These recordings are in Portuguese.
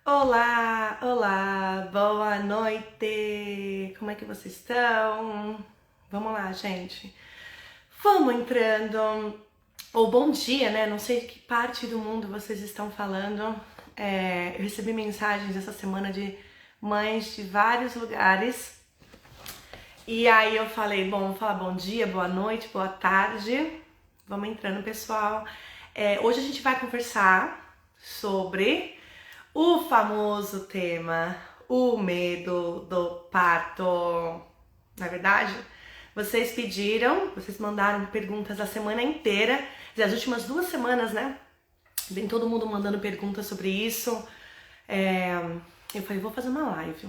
Olá, olá, boa noite! Como é que vocês estão? Vamos lá, gente. Vamos entrando. Ou bom dia, né? Não sei de que parte do mundo vocês estão falando. Eu recebi mensagens essa semana de mães de vários lugares. E aí eu falei, bom, vamos falar bom dia, boa noite, boa tarde. Vamos entrando, pessoal. Hoje a gente vai conversar sobre o famoso tema, o medo do parto. Na verdade, vocês pediram, vocês mandaram perguntas a semana inteira, as últimas 2 semanas, né? Vem todo mundo mandando perguntas sobre isso. Eu falei, vou fazer uma live,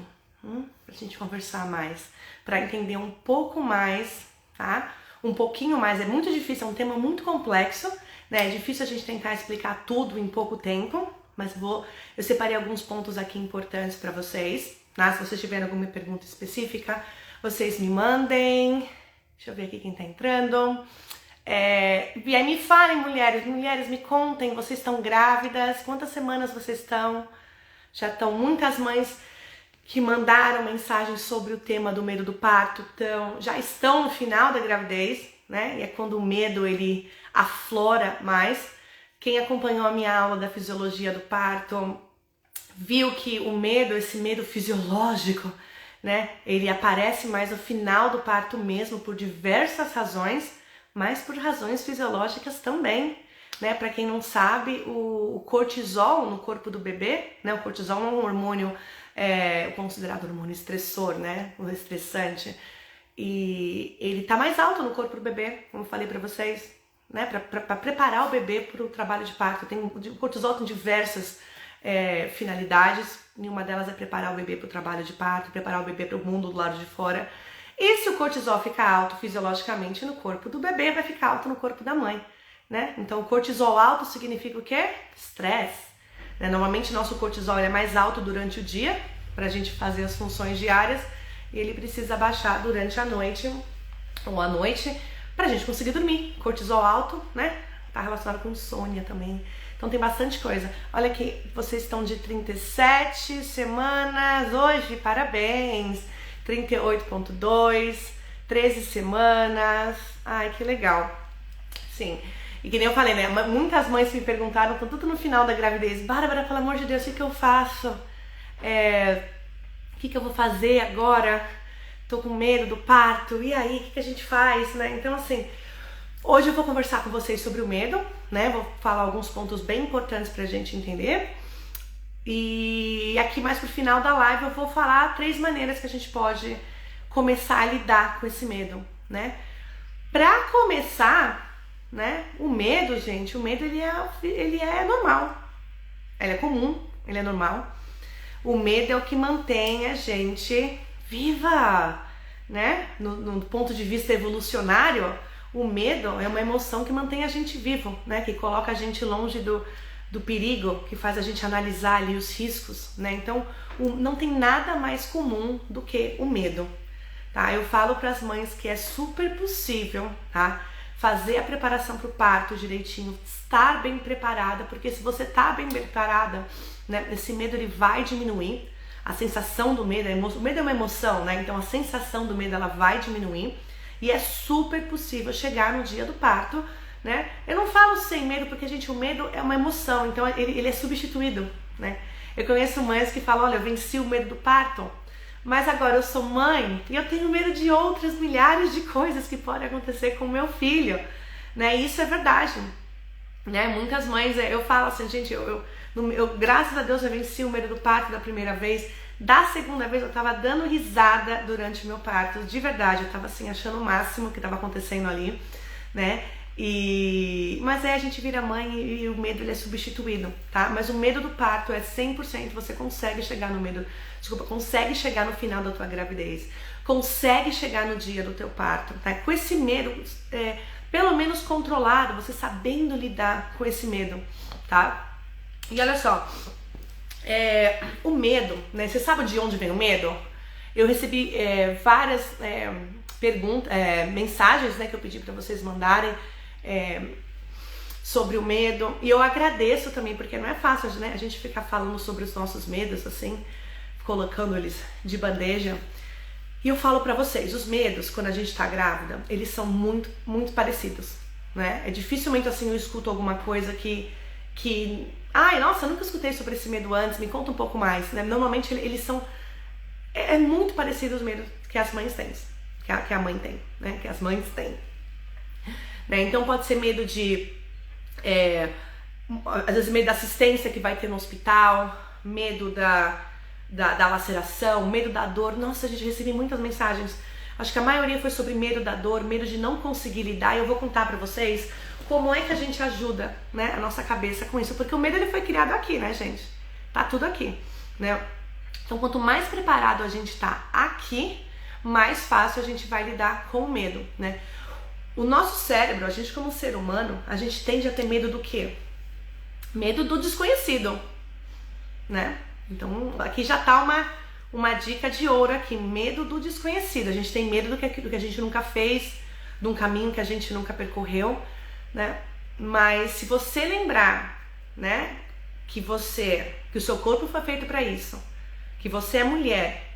pra gente conversar mais, pra entender um pouco mais, tá? Um pouquinho mais, é muito difícil, é um tema muito complexo, né? É difícil a gente tentar explicar tudo em pouco tempo, mas eu separei alguns pontos aqui importantes pra vocês, tá? Se vocês tiverem alguma pergunta específica, vocês me mandem. Deixa eu ver aqui quem tá entrando. E aí me falem, mulheres, me contem, vocês estão grávidas? Quantas semanas vocês estão? Já estão muitas mães que mandaram mensagens sobre o tema do medo do parto, já estão no final da gravidez, né? E é quando o medo ele aflora mais. Quem acompanhou a minha aula da fisiologia do parto viu que o medo, esse medo fisiológico, né? Ele aparece mais no final do parto mesmo por diversas razões, mas por razões fisiológicas também. Né? Para quem não sabe, o cortisol no corpo do bebê, né? O cortisol é um hormônio considerado hormônio estressor, né? Um estressante. E ele tá mais alto no corpo do bebê, como eu falei para vocês, né? Para preparar o bebê para o trabalho de parto. O cortisol tem diversas finalidades. Nenhuma delas é preparar o bebê para o trabalho de parto, preparar o bebê para o mundo do lado de fora. E se o cortisol ficar alto fisiologicamente no corpo do bebê, vai ficar alto no corpo da mãe. Né? Então, o cortisol alto significa o quê? Estresse. Né? Normalmente, nosso cortisol é mais alto durante o dia, para a gente fazer as funções diárias, e ele precisa baixar durante a noite, ou à noite, para a gente conseguir dormir. Cortisol alto, né? Tá relacionado com insônia também. Então, tem bastante coisa. Olha aqui, vocês estão de 37 semanas hoje, parabéns! 38,2, 13 semanas. Ai, que legal. Sim. E que nem eu falei, né? Muitas mães me perguntaram, estão tudo no final da gravidez. Bárbara, pelo amor de Deus, o que eu faço? O que eu vou fazer agora? Tô com medo do parto. E aí, o que a gente faz, né? Então, assim, hoje eu vou conversar com vocês sobre o medo, né? Vou falar alguns pontos bem importantes pra gente entender. E aqui mais pro final da live eu vou falar 3 maneiras que a gente pode começar a lidar com esse medo, né? Pra começar, né? O medo, gente, ele é normal. Ele é comum, ele é normal. O medo é o que mantém a gente viva, né? No ponto de vista evolucionário, o medo é uma emoção que mantém a gente vivo, né? Que coloca a gente longe do perigo, que faz a gente analisar ali os riscos, né? Então, não tem nada mais comum do que o medo, tá? Eu falo para as mães que é super possível, tá? Fazer a preparação para o parto direitinho, estar bem preparada, porque se você tá bem preparada, né, esse medo ele vai diminuir, a sensação do medo, o medo é uma emoção, né, então a sensação do medo ela vai diminuir e é super possível chegar no dia do parto, né, eu não falo sem medo porque, gente, o medo é uma emoção, então ele é substituído, né, eu conheço mães que falam, olha, eu venci o medo do parto, mas agora eu sou mãe e eu tenho medo de outras milhares de coisas que podem acontecer com o meu filho, né? Isso é verdade, né? Muitas mães, eu falo assim, gente, graças a Deus eu venci o medo do parto da primeira vez. Da segunda vez eu tava dando risada durante o meu parto, de verdade, eu tava assim achando o máximo que tava acontecendo ali, né? Mas aí a gente vira mãe e o medo ele é substituído, tá? Mas o medo do parto é 100%, você consegue chegar consegue chegar no final da tua gravidez, consegue chegar no dia do teu parto, tá? Com esse medo, pelo menos controlado, você sabendo lidar com esse medo, tá? E olha só, o medo, né? Você sabe de onde vem o medo? Eu recebi várias mensagens, né, que eu pedi para vocês mandarem sobre o medo. E eu agradeço também, porque não é fácil, né, a gente ficar falando sobre os nossos medos, assim, colocando eles de bandeja. E eu falo pra vocês, os medos, quando a gente tá grávida, eles são muito, muito parecidos, né? É dificilmente, assim, eu escuto alguma coisa que ai, nossa, eu nunca escutei sobre esse medo antes, me conta um pouco mais, né? Normalmente eles são, é muito parecido os medos que as mães têm, que a mãe tem, né? Que as mães têm. Né? Então pode ser medo de, às vezes medo da assistência que vai ter no hospital, medo da laceração, medo da dor. Nossa, a gente recebe muitas mensagens. Acho que a maioria foi sobre medo da dor, medo de não conseguir lidar. E eu vou contar pra vocês como é que a gente ajuda, né, a nossa cabeça com isso. Porque o medo ele foi criado aqui, né, gente? Tá tudo aqui, né? Então quanto mais preparado a gente tá aqui, mais fácil a gente vai lidar com o medo, né? O nosso cérebro, a gente como ser humano, a gente tende a ter medo do quê? Medo do desconhecido, né? Então aqui já tá uma dica de ouro aqui, medo do desconhecido. A gente tem medo do que a gente nunca fez, de um caminho que a gente nunca percorreu, né? Mas se você lembrar, né, que o seu corpo foi feito para isso, que você é mulher,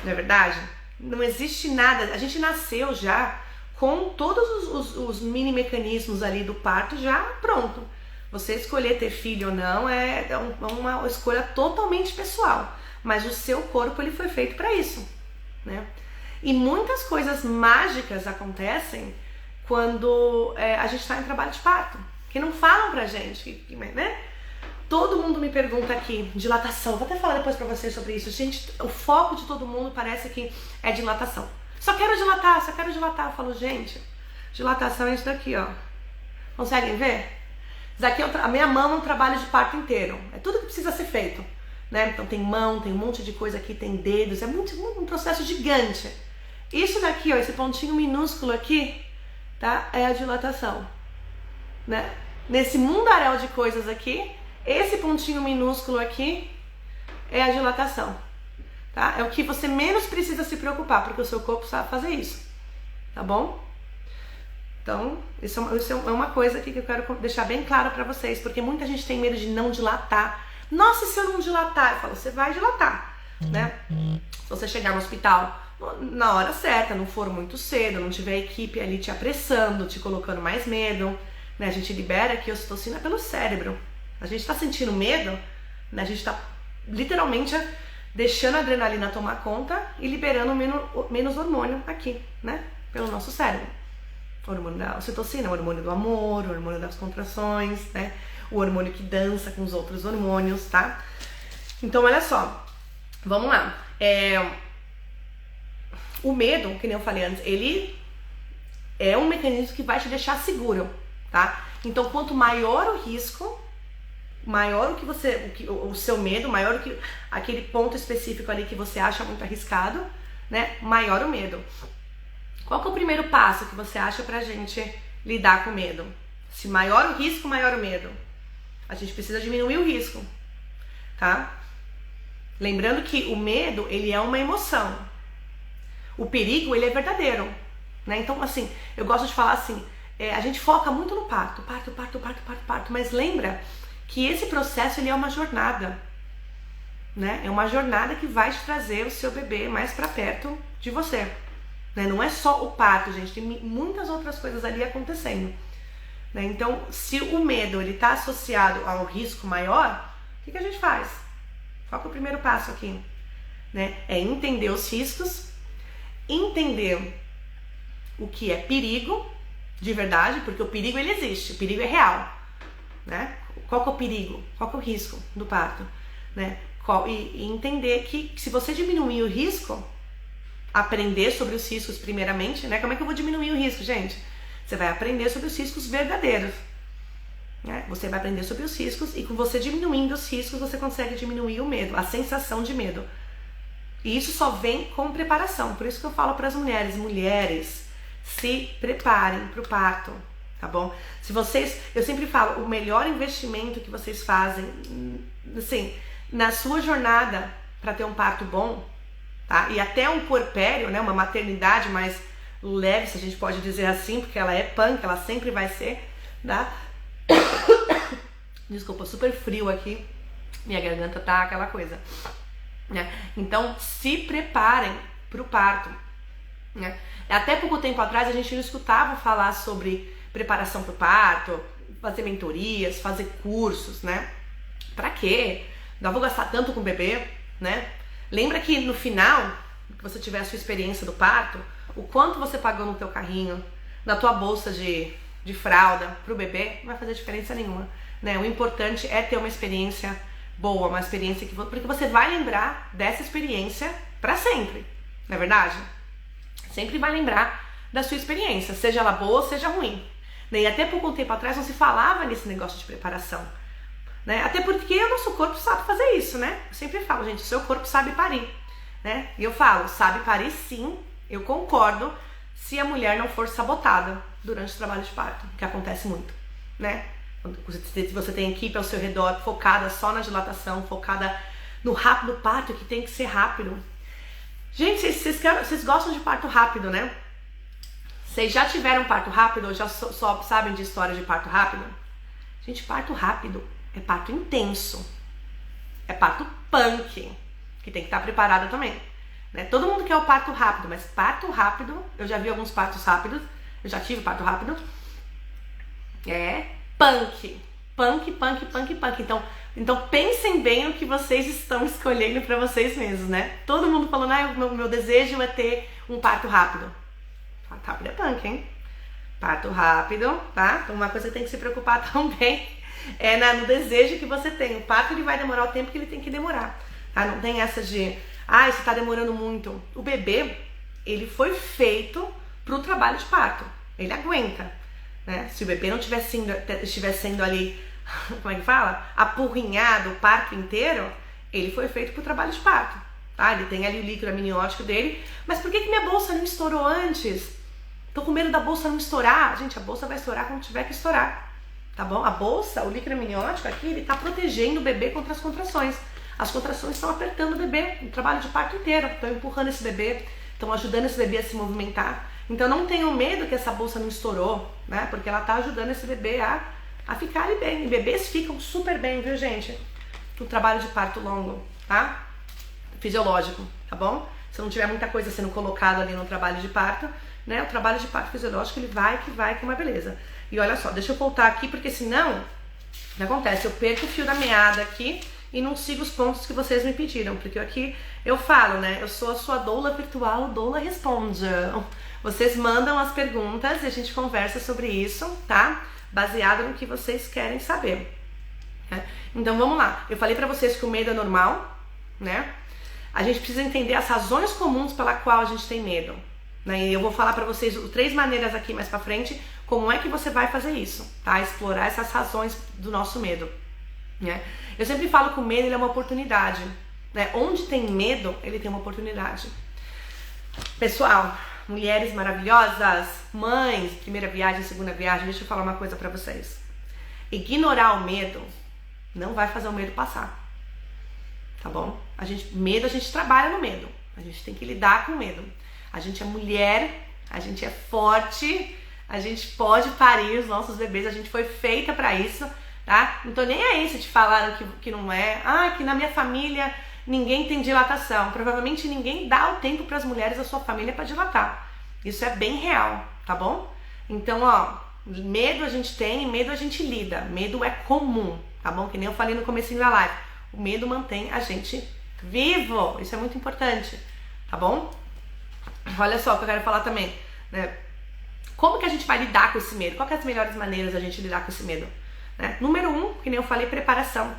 não é verdade? Não existe nada, a gente nasceu já com todos os mini mecanismos ali do parto já pronto. Você escolher ter filho ou não é uma escolha totalmente pessoal, mas o seu corpo ele foi feito para isso, né? E muitas coisas mágicas acontecem quando a gente está em trabalho de parto, que não falam pra gente, né? Todo mundo me pergunta aqui, dilatação, vou até falar depois pra vocês sobre isso. Gente, o foco de todo mundo parece que é dilatação. Só quero dilatar. Eu falo, gente, dilatação é isso daqui, ó. Conseguem ver? Isso daqui a minha mão é um trabalho de parto inteiro. É tudo que precisa ser feito, né? Então tem mão, tem um monte de coisa aqui, tem dedos, é um processo gigante. Isso daqui, ó, esse pontinho minúsculo aqui, tá? É a dilatação, né? Nesse mundaréu de coisas aqui, esse pontinho minúsculo aqui é a dilatação, tá? É o que você menos precisa se preocupar, porque o seu corpo sabe fazer isso, tá bom? Então, isso é uma coisa aqui que eu quero deixar bem claro pra vocês, porque muita gente tem medo de não dilatar. Nossa, e se eu não dilatar? Eu falo, você vai dilatar, né? Se você chegar no hospital na hora certa, não for muito cedo, não tiver a equipe ali te apressando, te colocando mais medo, né? A gente libera aqui a ocitocina pelo cérebro. A gente tá sentindo medo, né? A gente tá literalmente deixando a adrenalina tomar conta e liberando menos hormônio aqui, né? Pelo nosso cérebro. O hormônio da ocitocina, o hormônio do amor, o hormônio das contrações, né? O hormônio que dança com os outros hormônios, tá? Então, olha só. Vamos lá. O medo, que nem eu falei antes, ele é um mecanismo que vai te deixar seguro, tá? Então, quanto maior o risco, maior o seu medo, maior aquele ponto específico ali que você acha muito arriscado, né? Maior o medo. Qual que é o primeiro passo que você acha pra gente lidar com o medo? Se maior o risco, maior o medo. A gente precisa diminuir o risco, tá? Lembrando que o medo, ele é uma emoção. O perigo, ele é verdadeiro, né? Então, assim, eu gosto de falar assim, a gente foca muito no parto, mas lembra que esse processo, ele é uma jornada, né? É uma jornada que vai te trazer o seu bebê mais pra perto de você, né? Não é só o parto, gente, tem muitas outras coisas ali acontecendo, né? Então, se o medo, ele tá associado ao risco maior, o que a gente faz? Qual que é o primeiro passo aqui? Né? É entender os riscos, entender o que é perigo de verdade, porque o perigo ele existe, o perigo é real, né? Qual que é o perigo? Qual que é o risco do parto, né? E entender que se você diminuir o risco, aprender sobre os riscos primeiramente, né? Como é que eu vou diminuir o risco, gente? Você vai aprender sobre os riscos verdadeiros, né? Você vai aprender sobre os riscos e com você diminuindo os riscos, você consegue diminuir o medo, a sensação de medo. E isso só vem com preparação. Por isso que eu falo para as mulheres, se preparem para o parto, tá bom? Se vocês, eu sempre falo, o melhor investimento que vocês fazem, assim, na sua jornada para ter um parto bom, tá? E até um puerpério, né? Uma maternidade mais leve, se a gente pode dizer assim, porque ela é punk, ela sempre vai ser, tá? Desculpa, super frio aqui. Minha garganta tá aquela coisa, né? Então, se preparem pro parto, né? Até pouco tempo atrás a gente não escutava falar sobre preparação pro parto, fazer mentorias, fazer cursos, né? Pra quê? Não vou gastar tanto com o bebê, né? Lembra que no final, que você tiver a sua experiência do parto, o quanto você pagou no teu carrinho, na tua bolsa de fralda pro bebê, não vai fazer diferença nenhuma, né? O importante é ter uma experiência boa, uma experiência porque você vai lembrar dessa experiência pra sempre, não é verdade? Sempre vai lembrar da sua experiência, seja ela boa ou seja ruim. E até pouco tempo atrás não se falava nesse negócio de preparação, né? Até porque o nosso corpo sabe fazer isso, né? Eu sempre falo, gente, o seu corpo sabe parir, né? E eu falo, sabe parir sim, eu concordo, se a mulher não for sabotada durante o trabalho de parto, que acontece muito, né? Se você tem equipe ao seu redor focada só na dilatação, focada no rápido parto, que tem que ser rápido. Gente, vocês gostam de parto rápido, né? Vocês já tiveram parto rápido ou já só sabem de história de parto rápido? Gente, parto rápido é parto intenso. É parto punk, que tem que estar preparado também, né? Todo mundo quer o parto rápido, mas parto rápido, eu já vi alguns partos rápidos, eu já tive parto rápido, é punk. Punk, punk, punk, punk. Então pensem bem o que vocês estão escolhendo pra vocês mesmos, né? Todo mundo falando, o meu desejo é ter um parto rápido. Parto rápido é punk, hein? Parto rápido, tá? Então uma coisa que tem que se preocupar também é no desejo que você tem. O parto ele vai demorar o tempo que ele tem que demorar, tá? Não tem essa de, isso tá demorando muito. O bebê, ele foi feito pro trabalho de parto. Ele aguenta, né? Se o bebê não estiver sendo ali, como é que fala? Apurrinhado o parto inteiro, ele foi feito pro trabalho de parto, tá? Ele tem ali o líquido amniótico dele. Mas por que minha bolsa não estourou antes? Tô com medo da bolsa não estourar. Gente, a bolsa vai estourar quando tiver que estourar, tá bom? A bolsa, o líquido amniótico aqui, ele tá protegendo o bebê contra as contrações. As contrações estão apertando o bebê, o trabalho de parto inteiro, estão empurrando esse bebê, estão ajudando esse bebê a se movimentar. Então não tenham medo que essa bolsa não estourou, né? Porque ela tá ajudando esse bebê a ficar ali bem. E bebês ficam super bem, viu, gente? No trabalho de parto longo, tá? Fisiológico, tá bom? Se não tiver muita coisa sendo colocada ali no trabalho de parto, né? O trabalho de parto fisiológico, ele vai que é uma beleza. E olha só, deixa eu voltar aqui, porque senão, o que acontece? Eu perco o fio da meada aqui e não sigo os pontos que vocês me pediram. Porque aqui eu falo, né? Eu sou a sua doula virtual, doula responde. Vocês mandam as perguntas e a gente conversa sobre isso, tá? Baseado no que vocês querem saber. Né? Então vamos lá. Eu falei pra vocês que o medo é normal, né? A gente precisa entender as razões comuns pela qual a gente tem medo. Né? E eu vou falar pra vocês 3 maneiras aqui mais pra frente, como é que você vai fazer isso, tá? Explorar essas razões do nosso medo. Né? Eu sempre falo que o medo ele é uma oportunidade. Né? Onde tem medo, ele tem uma oportunidade. Pessoal, mulheres maravilhosas, mães, primeira viagem, segunda viagem, deixa eu falar uma coisa pra vocês. Ignorar o medo não vai fazer o medo passar, tá bom? Medo, a gente trabalha no medo, a gente tem que lidar com o medo. A gente é mulher, a gente é forte, a gente pode parir os nossos bebês, a gente foi feita pra isso, tá? Não tô nem aí se te falaram que não é, que na minha família ninguém tem dilatação. Provavelmente ninguém dá o tempo para as mulheres da sua família para dilatar. Isso é bem real, tá bom? Então, medo a gente tem, medo a gente lida. Medo é comum, tá bom? Que nem eu falei no comecinho da live. O medo mantém a gente vivo. Isso é muito importante, tá bom? Olha só o que eu quero falar também, né? Como que a gente vai lidar com esse medo? Quais são as melhores maneiras da gente lidar com esse medo? Né? Número 1, que nem eu falei, preparação.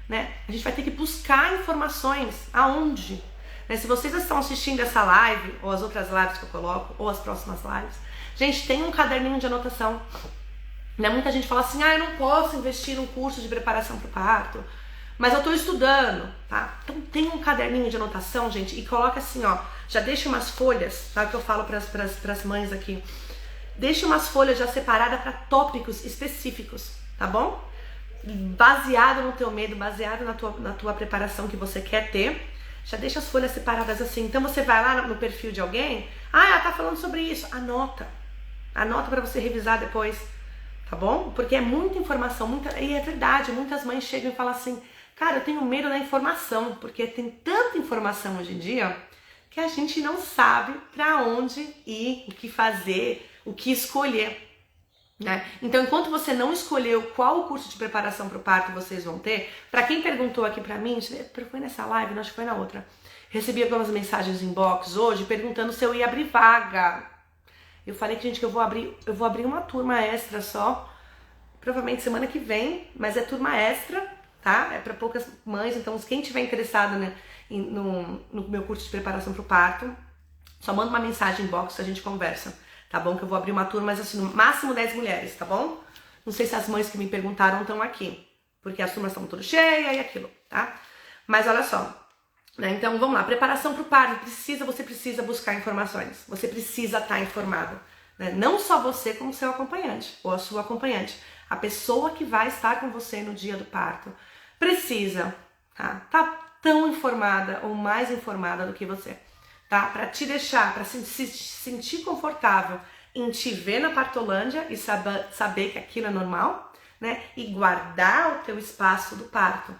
Né? A gente vai ter que buscar informações aonde, né? Se vocês estão assistindo essa live ou as outras lives que eu coloco ou as próximas lives, gente, tem um caderninho de anotação, né? Muita gente fala assim, eu não posso investir num curso de preparação para o parto, mas eu tô estudando, tá? Então tem um caderninho de anotação, gente, e coloca assim, já deixa umas folhas, tá? Que eu falo pras mães aqui, deixa umas folhas já separadas para tópicos específicos, tá bom? Baseado no teu medo, baseado na tua preparação que você quer ter, já deixa as folhas separadas assim. Então você vai lá no perfil de alguém, ela tá falando sobre isso, anota para você revisar depois, tá bom? Porque é muita informação, e é verdade, muitas mães chegam e falam assim, cara, eu tenho medo da informação, porque tem tanta informação hoje em dia que a gente não sabe para onde ir, o que fazer, o que escolher. Né? Então, enquanto você não escolheu qual o curso de preparação para o parto vocês vão ter, para quem perguntou aqui para mim, foi nessa live, não, acho que foi na outra, recebi algumas mensagens em inbox hoje perguntando se eu ia abrir vaga. Eu falei que, gente, que eu vou abrir uma turma extra só, provavelmente semana que vem, mas é turma extra, tá? É para poucas mães, então quem tiver interessado, né, no meu curso de preparação para o parto, só manda uma mensagem em inbox que a gente conversa. Tá bom? Que eu vou abrir uma turma, mas assim, no máximo 10 mulheres, tá bom? Não sei se as mães que me perguntaram estão aqui, porque as turmas estão todas cheias e aquilo, tá? Mas olha só, né? Então vamos lá, preparação para o parto, você precisa buscar informações, você precisa estar informado, né? Não só você como seu acompanhante, ou a sua acompanhante, a pessoa que vai estar com você no dia do parto, precisa, tá tão informada ou mais informada do que você. Tá? Para te deixar, para se sentir confortável em te ver na partolândia e saber que aquilo é normal, né? E guardar o teu espaço do parto,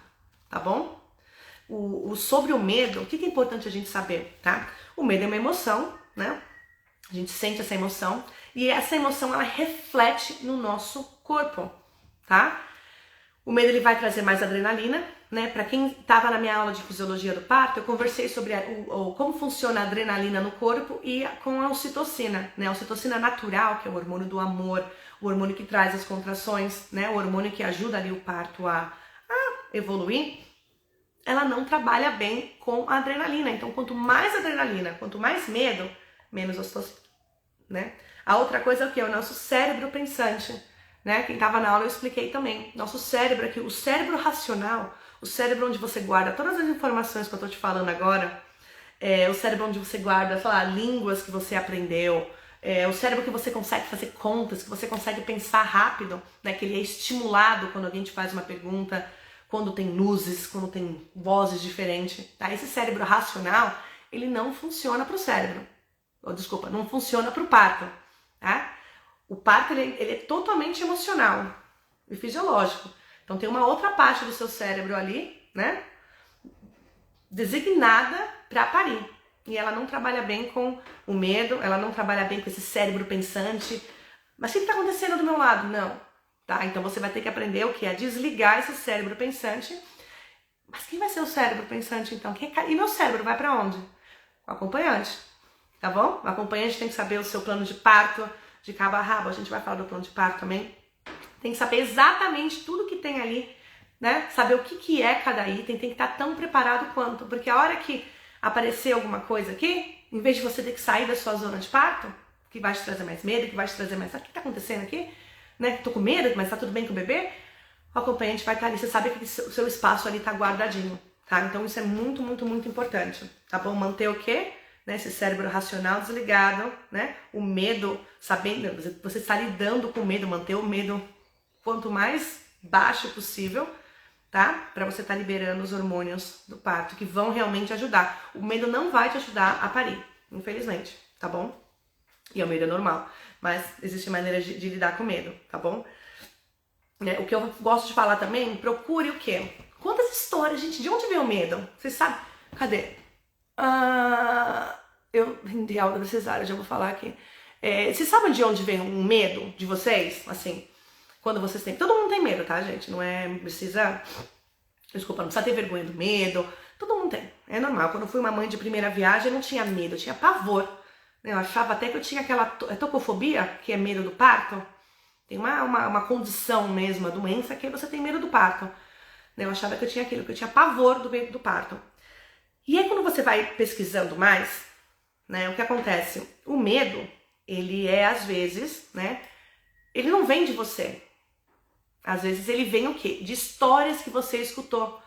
tá bom? Sobre o medo, o que é importante a gente saber, tá? O medo é uma emoção, né? A gente sente essa emoção e essa emoção ela reflete no nosso corpo, tá? O medo ele vai trazer mais adrenalina, né? Para quem estava na minha aula de fisiologia do parto, eu conversei sobre como funciona a adrenalina no corpo e com a ocitocina, né? A ocitocina natural, que é o hormônio do amor, o hormônio que traz as contrações, né? O hormônio que ajuda ali o parto a evoluir, ela não trabalha bem com a adrenalina. Então, quanto mais adrenalina, quanto mais medo, menos ocitocina, né? A outra coisa é o que? O nosso cérebro pensante, né? Quem estava na aula eu expliquei também. Nosso cérebro aqui, o cérebro racional, o cérebro onde você guarda todas as informações que eu tô te falando agora, o cérebro onde você guarda, sei lá, línguas que você aprendeu, o cérebro que você consegue fazer contas, que você consegue pensar rápido, né? Que ele é estimulado quando alguém te faz uma pergunta, quando tem luzes, quando tem vozes diferentes, tá? Esse cérebro racional, ele não funciona pro cérebro, não funciona pro parto, tá? O parto ele é totalmente emocional e fisiológico. Então tem uma outra parte do seu cérebro ali, né, designada para parir. E ela não trabalha bem com o medo, ela não trabalha bem com esse cérebro pensante. Mas o que está acontecendo do meu lado? Não. Tá? Então você vai ter que aprender o que é desligar esse cérebro pensante. Mas quem vai ser o cérebro pensante então? E meu cérebro vai para onde? O acompanhante. Tá bom? O acompanhante tem que saber o seu plano de parto, de cabo a rabo, a gente vai falar do plano de parto também. Tem que saber exatamente tudo que tem ali, né? Saber o que é cada item, tem que estar tão preparado quanto, porque a hora que aparecer alguma coisa aqui, em vez de você ter que sair da sua zona de parto, que vai te trazer mais medo, que vai te trazer mais, o que tá acontecendo aqui? Né? Tô com medo, mas tá tudo bem com o bebê? O acompanhante vai estar ali, você sabe que o seu espaço ali tá guardadinho, tá? Então isso é muito, muito, muito importante, tá bom? Manter o quê? Né, esse cérebro racional desligado, né? O medo, sabendo, você está lidando com o medo, manter o medo quanto mais baixo possível, tá? Para você estar liberando os hormônios do parto, que vão realmente ajudar. O medo não vai te ajudar a parir, infelizmente, tá bom? E o medo é normal, mas existe maneira de lidar com o medo, tá bom? O que eu gosto de falar também, procure o quê? Quantas histórias, gente, de onde vem o medo? Vocês sabem? Cadê? Eu em aula da cesárea, já vou falar aqui. Vocês sabem de onde vem um medo de vocês? Assim, quando vocês têm. Todo mundo tem medo, tá, gente? Não precisa. Desculpa, não precisa ter vergonha do medo. Todo mundo tem. É normal. Quando eu fui uma mãe de primeira viagem, eu não tinha medo, eu tinha pavor. Eu achava até que eu tinha aquela tocofobia, que é medo do parto. Tem uma condição mesmo, uma doença, que você tem medo do parto. Eu achava que eu tinha aquilo, que eu tinha pavor do medo do parto. E aí quando você vai pesquisando mais, né, o que acontece? O medo, ele é às vezes, né, ele não vem de você. Às vezes ele vem o quê? De histórias que você escutou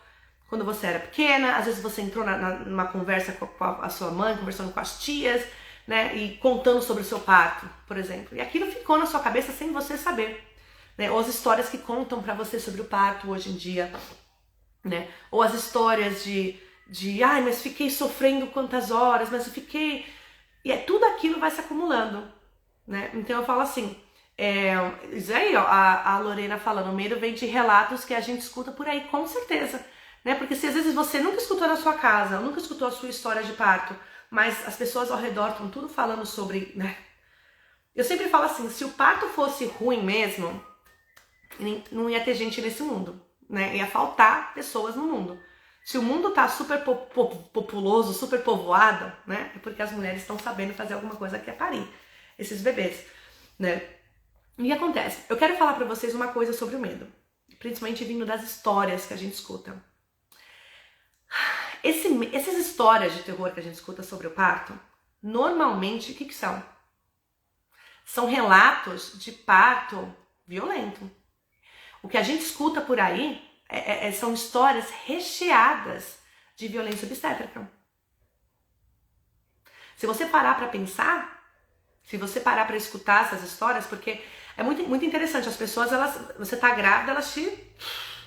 quando você era pequena, às vezes você entrou numa conversa com a sua mãe, conversando com as tias, né, e contando sobre o seu parto, por exemplo. E aquilo ficou na sua cabeça sem você saber, né? Ou as histórias que contam pra você sobre o parto hoje em dia, né? Ou as histórias ai, mas fiquei sofrendo quantas horas, mas eu fiquei... E tudo aquilo vai se acumulando, né? Então eu falo assim, Isso aí, ó, a Lorena falando, o medo vem de relatos que a gente escuta por aí, com certeza, né? Porque se às vezes você nunca escutou na sua casa, nunca escutou a sua história de parto, mas as pessoas ao redor estão tudo falando sobre, né? Eu sempre falo assim, se o parto fosse ruim mesmo, não ia ter gente nesse mundo, né? Ia faltar pessoas no mundo. Se o mundo tá super populoso, super povoado, né? É porque as mulheres estão sabendo fazer alguma coisa que é parir esses bebês, né? E o que acontece? Eu quero falar pra vocês uma coisa sobre o medo, principalmente vindo das histórias que a gente escuta. Essas histórias de terror que a gente escuta sobre o parto, normalmente, o que são? São relatos de parto violento. O que a gente escuta por aí são histórias recheadas de violência obstétrica. Se você parar pra pensar, se você parar pra escutar essas histórias, porque é muito interessante, as pessoas, você tá grávida, elas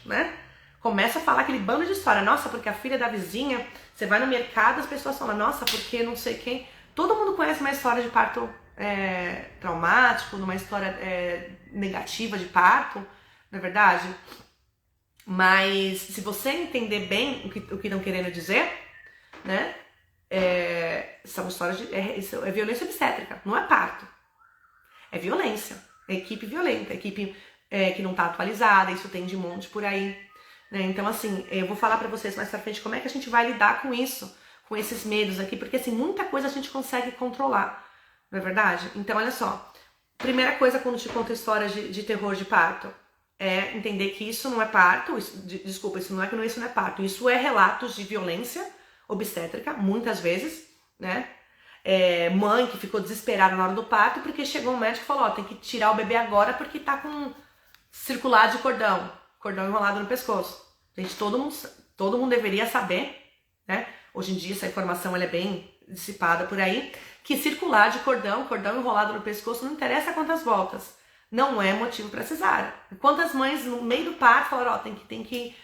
né? Começa a falar aquele bando de história. Nossa, porque a filha da vizinha, você vai no mercado, as pessoas falam, nossa, porque não sei quem. Todo mundo conhece uma história de parto traumático, uma história negativa de parto, não é verdade? Mas se você entender bem o que estão querendo dizer, né? São histórias isso é violência obstétrica, não é parto. É violência. É equipe violenta, equipe que não tá atualizada, isso tem de monte por aí. Né? Então, assim, eu vou falar pra vocês mais pra frente como é que a gente vai lidar com isso, com esses medos aqui, porque assim, muita coisa a gente consegue controlar, não é verdade? Então, olha só, primeira coisa quando te conto histórias de terror de parto, é entender que isso não é parto, desculpa, isso não é parto, isso é relatos de violência obstétrica, muitas vezes, né? Mãe que ficou desesperada na hora do parto porque chegou um médico e falou, ó, tem que tirar o bebê agora porque tá com circular de cordão enrolado no pescoço. Gente, todo mundo deveria saber, né? Hoje em dia essa informação ela é bem dissipada por aí, que circular de cordão enrolado no pescoço, não interessa quantas voltas, não é motivo para cesárea. Quantas mães no meio do parto falaram, ó, tem que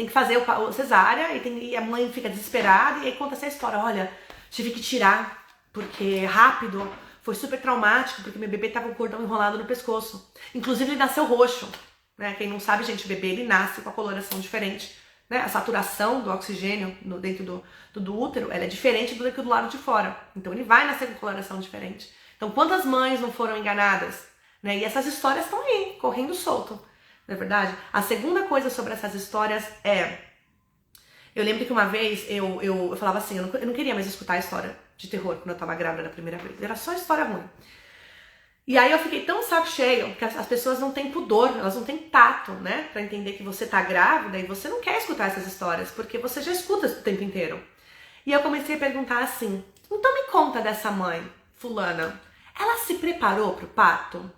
fazer o cesárea e a mãe fica desesperada e aí conta essa história, olha, tive que tirar porque rápido, foi super traumático porque meu bebê tava com o cordão enrolado no pescoço. Inclusive ele nasceu roxo, né? Quem não sabe, gente, o bebê ele nasce com a coloração diferente, né? A saturação do oxigênio dentro do útero, ela é diferente do que do lado de fora. Então ele vai nascer com coloração diferente. Então quantas mães não foram enganadas, né? E essas histórias estão aí, correndo solto, não é verdade? A segunda coisa sobre essas histórias eu lembro que uma vez eu falava assim, eu não queria mais escutar a história de terror quando eu tava grávida na primeira vez. Era só história ruim. E aí eu fiquei tão saco cheio, que as pessoas não têm pudor, elas não têm tato, né? Pra entender que você tá grávida e você não quer escutar essas histórias, porque você já escuta o tempo inteiro. E eu comecei a perguntar assim, então me conta dessa mãe, fulana, ela se preparou pro parto?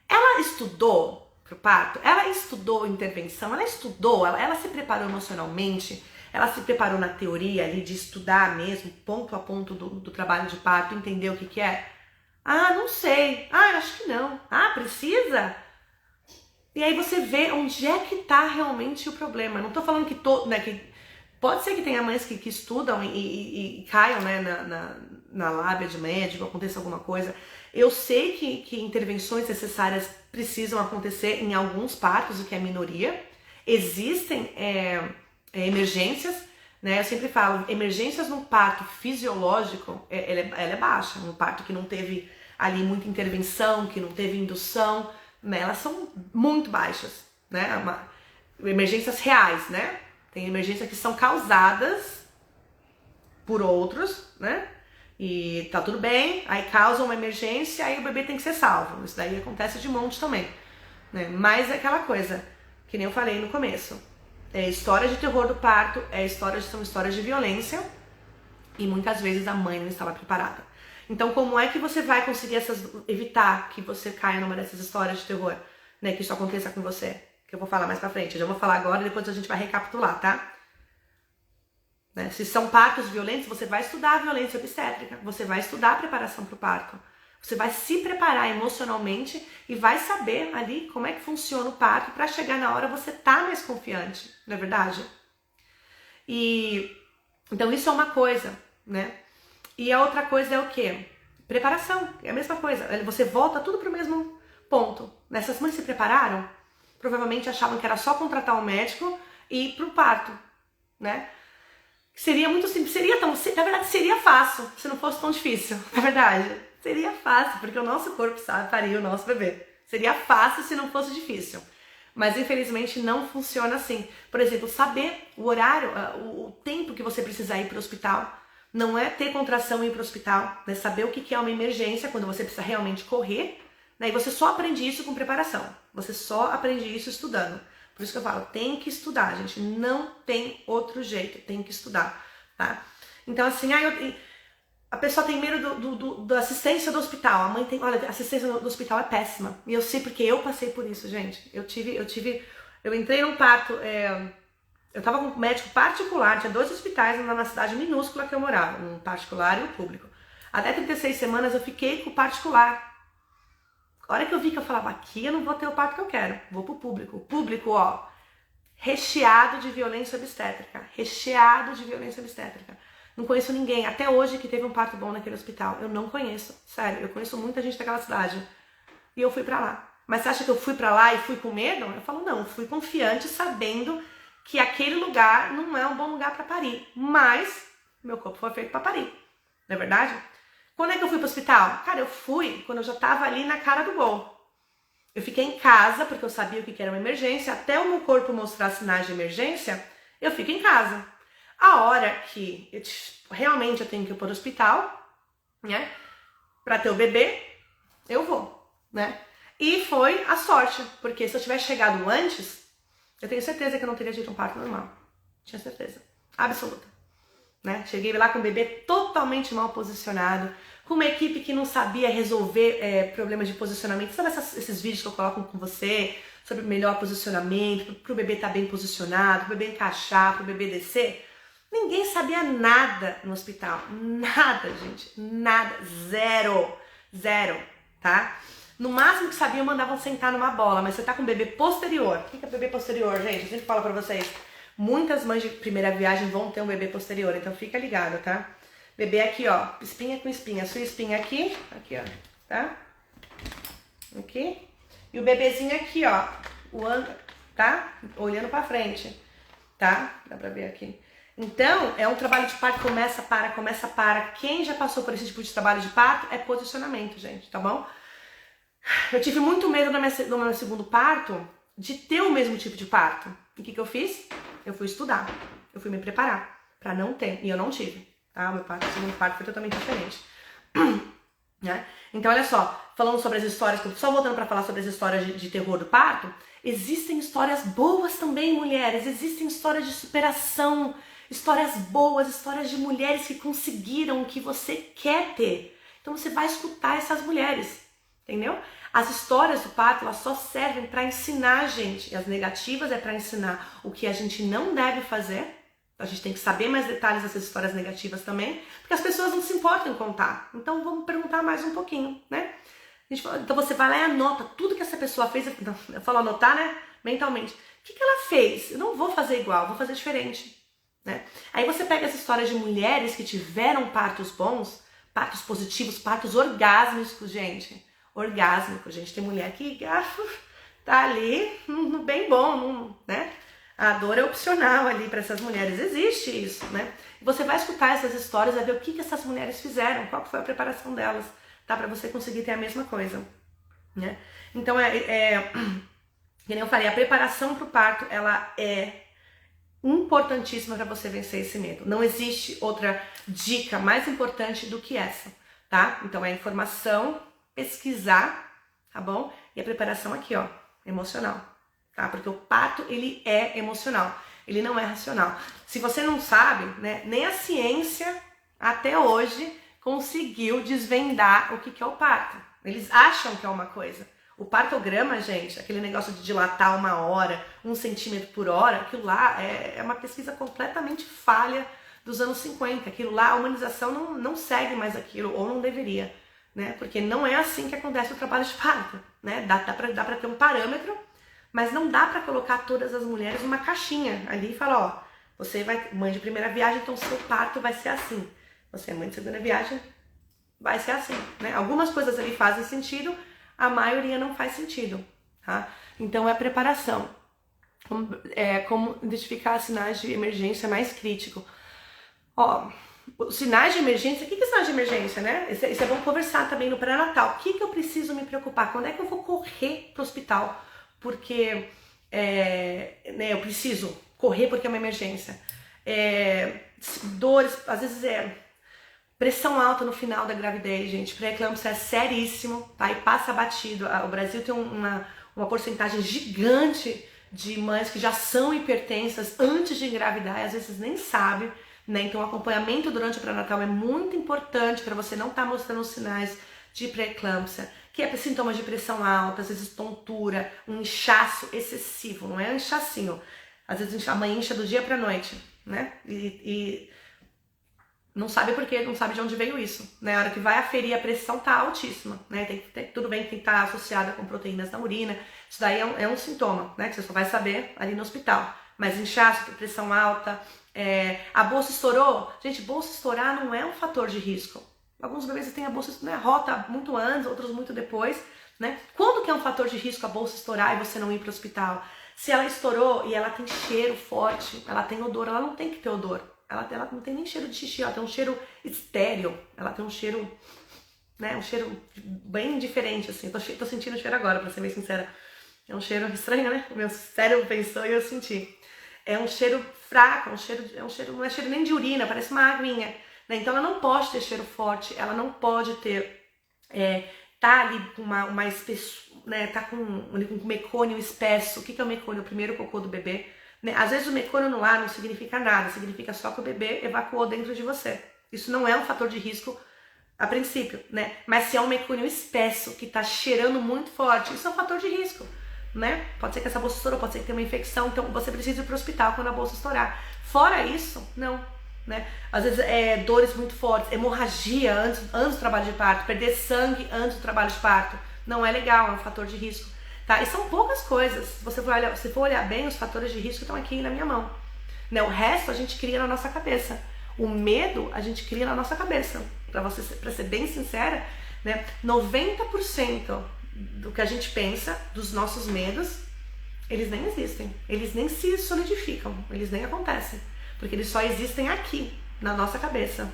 Ela estudou pro parto? Ela estudou intervenção? Ela estudou? Ela se preparou emocionalmente? Ela se preparou na teoria ali de estudar mesmo, ponto a ponto do trabalho de parto, entender o que é? Ah, não sei. Ah, eu acho que não. Ah, precisa? E aí você vê onde é que tá realmente o problema. Não tô falando que que pode ser que tenha mães que estudam e caiam, né, na lábia de médico, aconteça alguma coisa. Eu sei que intervenções necessárias precisam acontecer em alguns partos, o que é minoria. Existem emergências, né? Eu sempre falo, emergências no parto fisiológico, ela é baixa. Um parto que não teve ali muita intervenção, que não teve indução, né? Elas são muito baixas, né? Emergências reais, né? Tem emergências que são causadas por outros, né? E tá tudo bem, aí causa uma emergência, aí o bebê tem que ser salvo. Isso daí acontece de monte também, né? Mas é aquela coisa, que nem eu falei no começo. História de terror do parto, são histórias de violência e muitas vezes a mãe não estava preparada. Então como é que você vai conseguir evitar que você caia numa dessas histórias de terror, né? Que isso aconteça com você? Que eu vou falar mais pra frente. Eu já vou falar agora e depois a gente vai recapitular, tá? Né? Se são partos violentos, você vai estudar a violência obstétrica, você vai estudar a preparação para o parto, você vai se preparar emocionalmente e vai saber ali como é que funciona o parto para chegar na hora você tá mais confiante, não é verdade? E então isso é uma coisa, né? E a outra coisa é o quê? Preparação, é a mesma coisa. Você volta tudo pro mesmo ponto. Essas mães se prepararam? Provavelmente achavam que era só contratar um médico e ir pro parto, né? Seria muito simples, na verdade seria fácil, se não fosse tão difícil, na verdade. Seria fácil, porque o nosso corpo sabe parir o nosso bebê. Seria fácil se não fosse difícil. Mas infelizmente não funciona assim. Por exemplo, saber o horário, o tempo que você precisa ir para o hospital. Não é ter contração e ir para o hospital, né? Saber o que é uma emergência, quando você precisa realmente correr, né? E você só aprende isso com preparação. Você só aprende isso estudando. Por isso que eu falo, tem que estudar, gente. Não tem outro jeito, tem que estudar, tá? Então assim, a pessoa tem medo da assistência do hospital. A mãe tem, olha, a assistência do hospital é péssima. E eu sei porque eu passei por isso, gente. Eu entrei num parto, eu tava com um médico particular, tinha 2 hospitais na cidade minúscula que eu morava, um particular e um público. Até 36 semanas eu fiquei com o particular. A hora que eu vi que eu falava, aqui eu não vou ter o parto que eu quero, vou pro público. O público, ó, recheado de violência obstétrica, recheado de violência obstétrica. Não conheço ninguém, até hoje, que teve um parto bom naquele hospital. Eu não conheço, sério, eu conheço muita gente daquela cidade. E eu fui pra lá. Mas você acha que eu fui pra lá e fui com medo? Eu falo, não, eu fui confiante, sabendo que aquele lugar não é um bom lugar pra parir. Mas meu corpo foi feito pra parir, não é verdade? Quando é que eu fui pro hospital? Cara, eu fui quando eu já tava ali na cara do gol. Eu fiquei em casa, porque eu sabia o que era uma emergência. Até o meu corpo mostrar sinais de emergência, eu fico em casa. A hora que realmente eu tenho que ir para o hospital, né, para ter o bebê, eu vou, né? E foi a sorte, porque se eu tivesse chegado antes, eu tenho certeza que eu não teria tido um parto normal. Tinha certeza, absoluta, né? Cheguei lá com o bebê totalmente mal posicionado, com uma equipe que não sabia resolver problemas de posicionamento. Sabe esses vídeos que eu coloco com você sobre o melhor posicionamento, para o bebê estar bem posicionado, para o bebê encaixar, para o bebê descer? Ninguém sabia nada no hospital, nada, gente, nada, zero, tá? No máximo que sabiam, mandavam sentar numa bola, mas você tá com bebê posterior. O que é bebê posterior, gente? Eu sempre falo pra vocês, muitas mães de primeira viagem vão ter um bebê posterior, então fica ligado, tá? Bebê aqui, ó, espinha com espinha, sua espinha aqui, ó, tá? Aqui. E o bebezinho aqui, ó, tá? Olhando pra frente, tá? Dá pra ver aqui. Então, é um trabalho de parto, começa, para. Quem já passou por esse tipo de trabalho de parto é posicionamento, gente, tá bom? Eu tive muito medo no meu segundo parto de ter o mesmo tipo de parto. E o que eu fiz? Eu fui estudar, eu fui me preparar pra não ter, e eu não tive, tá? O segundo parto foi totalmente diferente. Né? Então, olha só, falando sobre as histórias, só voltando pra falar sobre as histórias de terror do parto, existem histórias boas também, mulheres, existem histórias de superação, histórias boas, histórias de mulheres que conseguiram o que você quer ter. Então você vai escutar essas mulheres, entendeu? As histórias do parto, elas só servem para ensinar a gente. E as negativas é para ensinar o que a gente não deve fazer. A gente tem que saber mais detalhes dessas histórias negativas também, porque as pessoas não se importam em contar. Então vamos perguntar mais um pouquinho, né? Então você vai lá e anota tudo que essa pessoa fez. Eu falo anotar, né? Mentalmente. O que ela fez? Eu não vou fazer igual, vou fazer diferente. Né? Aí você pega as histórias de mulheres que tiveram partos bons, partos positivos, partos orgásmicos, gente. Orgásmico, gente. Tem mulher que tá ali no bem bom, né? A dor é opcional ali para essas mulheres. Existe isso, né? E você vai escutar essas histórias, vai ver o que essas mulheres fizeram, qual foi a preparação delas, tá? Para você conseguir ter a mesma coisa, né? Então, que nem eu falei, a preparação para o parto, ela é importantíssima para você vencer esse medo. Não existe outra dica mais importante do que essa, tá? Então, é a informação, pesquisar, tá bom? E a preparação aqui, ó, emocional, tá? Porque o parto, ele é emocional, ele não é racional. Se você não sabe, né, nem a ciência, até hoje, conseguiu desvendar o que é o parto. Eles acham que é uma coisa. O partograma, gente, aquele negócio de dilatar 1 hora, 1 centímetro por hora, aquilo lá é uma pesquisa completamente falha dos anos 50. Aquilo lá, a humanização não segue mais aquilo, ou não deveria, né? Porque não é assim que acontece o trabalho de parto, né? Dá pra ter um parâmetro, mas não dá pra colocar todas as mulheres numa caixinha ali e falar, ó, você vai, mãe de primeira viagem, então seu parto vai ser assim. Você é mãe de segunda viagem, vai ser assim, né? Algumas coisas ali fazem sentido, a maioria não faz sentido, tá? Então é preparação. Como identificar sinais de emergência mais crítico. Ó, os sinais de emergência, o que é sinais de emergência, né? Isso é bom conversar também no pré-natal. O que eu preciso me preocupar? Quando é que eu vou correr pro hospital? Porque né, eu preciso correr porque é uma emergência. Dores, às vezes pressão alta no final da gravidez, gente. Pré-eclâmpsia é seríssimo, tá? E passa batido. O Brasil tem uma porcentagem gigante de mães que já são hipertensas antes de engravidar e às vezes nem sabem, né? Então o acompanhamento durante o pré-natal é muito importante para você não estar mostrando os sinais de pré-eclâmpsia, que é sintomas de pressão alta, às vezes tontura, um inchaço excessivo, não é um inchacinho. Às vezes a mãe incha do dia pra noite, né? E não sabe por quê, não sabe de onde veio isso, né? A hora que vai aferir, a pressão tá altíssima, né? Tudo bem que tem que estar associada com proteínas na urina, isso daí é um sintoma, né? Que você só vai saber ali no hospital. Mas inchaço, pressão alta, a bolsa estourou. Gente, bolsa estourar não é um fator de risco. Alguns bebês têm a bolsa, né, rota muito antes, outros muito depois, né? Quando que é um fator de risco a bolsa estourar e você não ir para o hospital? Se ela estourou e ela tem cheiro forte, ela tem odor, ela não tem que ter odor. Ela não tem nem cheiro de xixi, ela tem um cheiro estéril, ela tem um cheiro, né, um cheiro bem diferente, assim. Tô sentindo o cheiro agora, pra ser bem sincera. É um cheiro estranho, né? O meu cérebro pensou e eu senti. É um cheiro fraco, não é cheiro nem de urina, parece uma aguinha, né? Então ela não pode ter cheiro forte, ela não pode ter, tá ali com uma espessura, né? Tá com um mecônio espesso. O que é o mecônio? O primeiro cocô do bebê. Né? Às vezes o mecônio no ar não significa nada, significa só que o bebê evacuou dentro de você. Isso não é um fator de risco a princípio, né? Mas se é um mecônio espesso que tá cheirando muito forte, isso é um fator de risco, né? Pode ser que essa bolsa estourou, pode ser que tenha uma infecção, então você precisa ir pro hospital quando a bolsa estourar. Fora isso, não, né? Às vezes dores muito fortes, hemorragia antes do trabalho de parto, perder sangue antes do trabalho de parto, não é legal, é um fator de risco. Tá? E são poucas coisas. Se você for olhar bem, os fatores de risco estão aqui na minha mão. Né? O resto a gente cria na nossa cabeça. O medo a gente cria na nossa cabeça. Pra ser bem sincera, né? 90% do que a gente pensa, dos nossos medos, eles nem existem. Eles nem se solidificam. Eles nem acontecem. Porque eles só existem aqui, na nossa cabeça.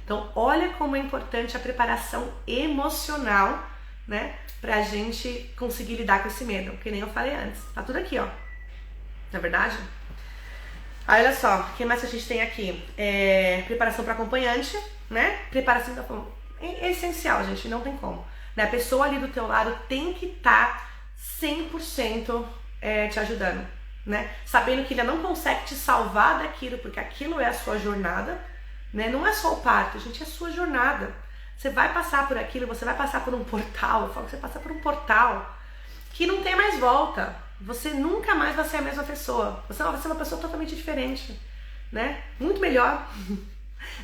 Então, olha como é importante a preparação emocional, né? Pra gente conseguir lidar com esse medo, que nem eu falei antes. Tá tudo aqui, ó. Não é verdade? Aí, olha só, o que mais que a gente tem aqui? Preparação para acompanhante, né? Preparação é essencial, gente, não tem como. Né? A pessoa ali do teu lado tem que estar 100% te ajudando, né? Sabendo que ele não consegue te salvar daquilo, porque aquilo é a sua jornada, né? Não é só o parto, gente, é a sua jornada. Você vai passar por aquilo, você vai passar por um portal, eu falo que você passa por um portal que não tem mais volta. Você nunca mais vai ser a mesma pessoa. Você vai ser uma pessoa totalmente diferente, né? Muito melhor.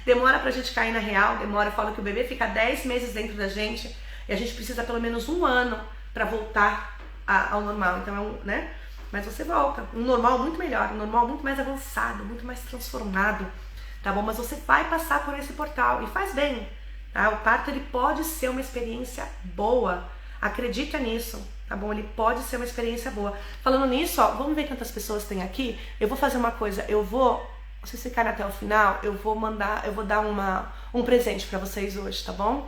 Demora pra gente cair na real, demora. Eu falo que o bebê fica 10 meses dentro da gente e a gente precisa pelo menos 1 ano pra voltar ao normal. Então, né? Mas você volta. Um normal muito melhor, um normal muito mais avançado, muito mais transformado, tá bom? Mas você vai passar por esse portal e faz bem. Tá? O parto ele pode ser uma experiência boa, acredita nisso, tá bom? Ele pode ser uma experiência boa. Falando nisso, ó, vamos ver quantas pessoas tem aqui. Eu vou fazer uma coisa, se vocês ficarem até o final, eu vou dar um presente pra vocês hoje, tá bom?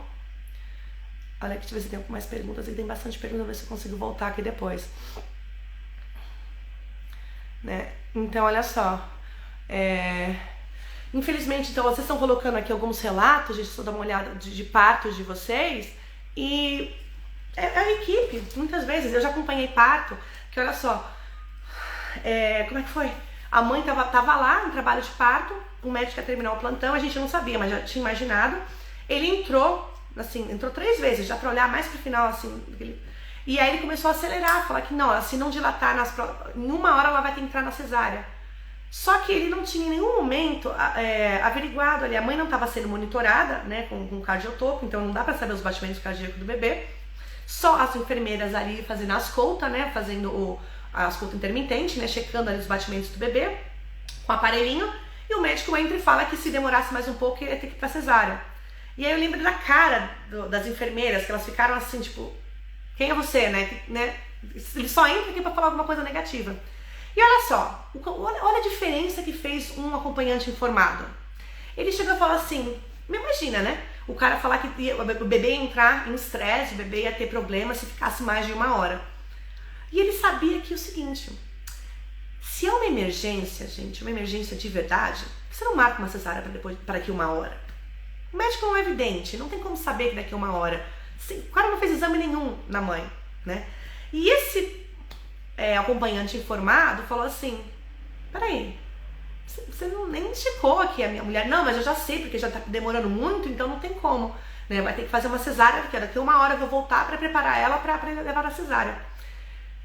Olha aqui, deixa eu ver se tem mais perguntas. Tem bastante perguntas, vou ver se eu consigo voltar aqui depois. Né? Então, olha só. Infelizmente, então, vocês estão colocando aqui alguns relatos, deixa eu dar uma olhada de partos de vocês, e é a equipe, muitas vezes, eu já acompanhei parto, que olha só, como é que foi? A mãe tava lá no trabalho de parto, o médico ia terminar o plantão, a gente não sabia, mas já tinha imaginado, ele entrou 3 vezes, já pra olhar mais pro final, assim, e aí ele começou a acelerar, falar que não, se não dilatar, em 1 hora ela vai ter que entrar na cesárea. Só que ele não tinha em nenhum momento averiguado ali, a mãe não estava sendo monitorada, né, com cardiotopo, então não dá para saber os batimentos cardíacos do bebê. Só as enfermeiras ali fazendo a ausculta, né, fazendo a ausculta intermitente, né, checando ali os batimentos do bebê com o aparelhinho, e o médico entra e fala que se demorasse mais um pouco ia ter que ir para cesárea. E aí eu lembro da cara das enfermeiras, que elas ficaram assim, tipo, quem é você, né? Ele só entra aqui pra falar alguma coisa negativa. E olha só, olha a diferença que fez um acompanhante informado. Ele chegou e falou assim, me imagina, né? O cara falar que o bebê ia entrar em estresse, o bebê ia ter problema se ficasse mais de 1 hora. E ele sabia que o seguinte, se é uma emergência, gente, uma emergência de verdade, você não marca uma cesárea para daqui 1 hora. O médico não é evidente, não tem como saber que daqui a 1 hora. O cara não fez exame nenhum na mãe, né? E esse acompanhante informado falou assim, peraí, você nem checou aqui a minha mulher. Não, mas eu já sei, porque já tá demorando muito, então não tem como, né? Vai ter que fazer uma cesárea, porque daqui a 1 hora eu vou voltar para preparar ela para levar a cesárea.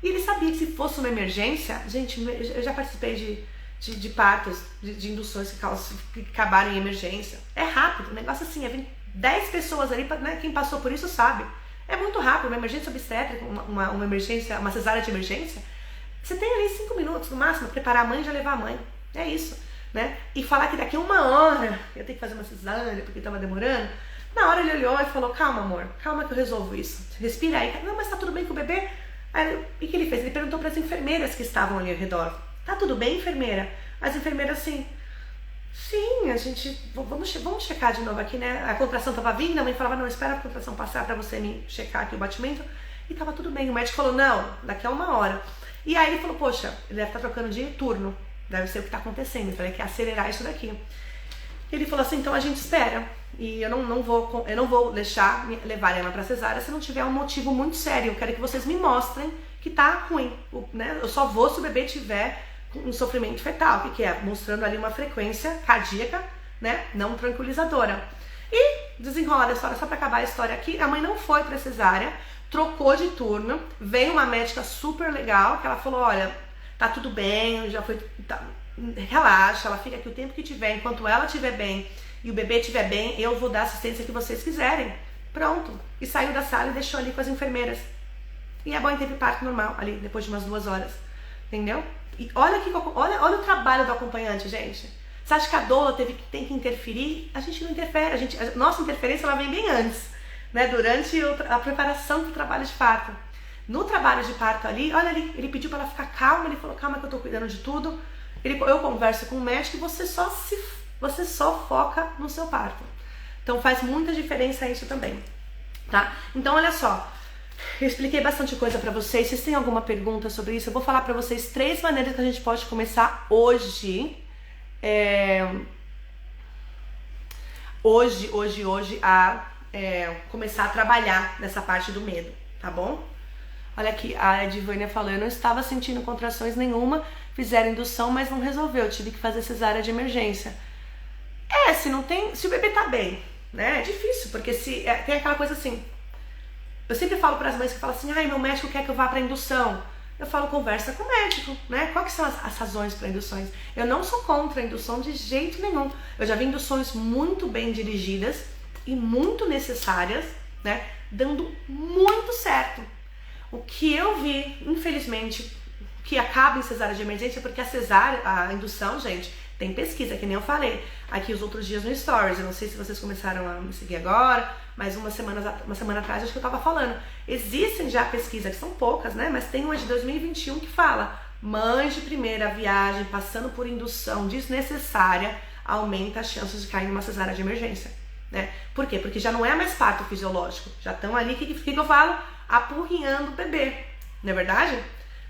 E ele sabia que se fosse uma emergência, gente, eu já participei de partos, de induções que acabaram em emergência. É rápido, o negócio assim, vem 10 pessoas ali, né? Quem passou por isso sabe. É muito rápido, uma emergência obstétrica, uma emergência, uma cesárea de emergência. Você tem ali 5 minutos no máximo, preparar a mãe e já levar a mãe. É isso, né? E falar que daqui a 1 hora eu tenho que fazer uma cesárea porque estava demorando. Na hora ele olhou e falou, calma amor, calma que eu resolvo isso. Respira aí. Não, mas tá tudo bem com o bebê? Aí, e o que ele fez? Ele perguntou para as enfermeiras que estavam ali ao redor. Tá tudo bem, enfermeira? As enfermeiras assim, sim, a gente, vamos checar de novo aqui, né? A contração tava vindo, a mãe falava, não, espera a contração passar para você me checar aqui o batimento. E tava tudo bem. O médico falou, não, daqui a 1 hora. E aí ele falou, poxa, ele deve estar trocando de turno. Deve ser o que está acontecendo, então ele quer acelerar isso daqui. Ele falou assim, então a gente espera. E eu não vou deixar levar ela para cesárea se não tiver um motivo muito sério. Eu quero que vocês me mostrem que tá ruim, né? Eu só vou se o bebê tiver um sofrimento fetal, que é mostrando ali uma frequência cardíaca, né? Não tranquilizadora. E desenrola a história, só para acabar a história aqui, a mãe não foi para cesárea, trocou de turno, veio uma médica super legal, que ela falou, olha, tá tudo bem, já foi, relaxa, ela fica aqui o tempo que tiver, enquanto ela estiver bem e o bebê estiver bem, eu vou dar a assistência que vocês quiserem. Pronto. E saiu da sala e deixou ali com as enfermeiras. E a mãe teve parto normal ali, depois de umas 2 horas. Entendeu? E olha o trabalho do acompanhante, gente. Você acha que a doula tem que interferir? A gente não interfere. A nossa interferência ela vem bem antes, né? Durante a preparação do trabalho de parto. No trabalho de parto ali, olha ali, ele pediu para ela ficar calma, ele falou, calma que eu tô cuidando de tudo. Eu converso com o médico e você só foca no seu parto. Então faz muita diferença isso também, tá? Então olha só, eu expliquei bastante coisa pra vocês. Vocês têm alguma pergunta sobre isso? Eu vou falar pra vocês 3 maneiras que a gente pode começar hoje. Hoje a começar a trabalhar nessa parte do medo, tá bom? Olha aqui, a Edivânia falou, eu não estava sentindo contrações nenhuma, fizeram indução, mas não resolveu, tive que fazer cesárea de emergência. Se o bebê tá bem, né? É difícil, porque tem aquela coisa assim, eu sempre falo para as mães que falam assim, ai, meu médico quer que eu vá para indução. Eu falo, conversa com o médico, né? Quais que são as razões para induções? Eu não sou contra a indução de jeito nenhum. Eu já vi induções muito bem dirigidas e muito necessárias, né? Dando muito certo. O que eu vi, infelizmente, que acaba em cesárea de emergência, porque a indução, gente, tem pesquisa, que nem eu falei aqui os outros dias no Stories. Eu não sei se vocês começaram a me seguir agora, mas uma semana atrás acho que eu tava falando. Existem já pesquisas, que são poucas, né? Mas tem uma de 2021 que fala: mães de primeira viagem passando por indução desnecessária aumenta as chances de cair numa cesárea de emergência, né? Por quê? Porque já não é mais parto fisiológico. Já estão ali, o que eu falo? Apurrinhando o bebê, não é verdade?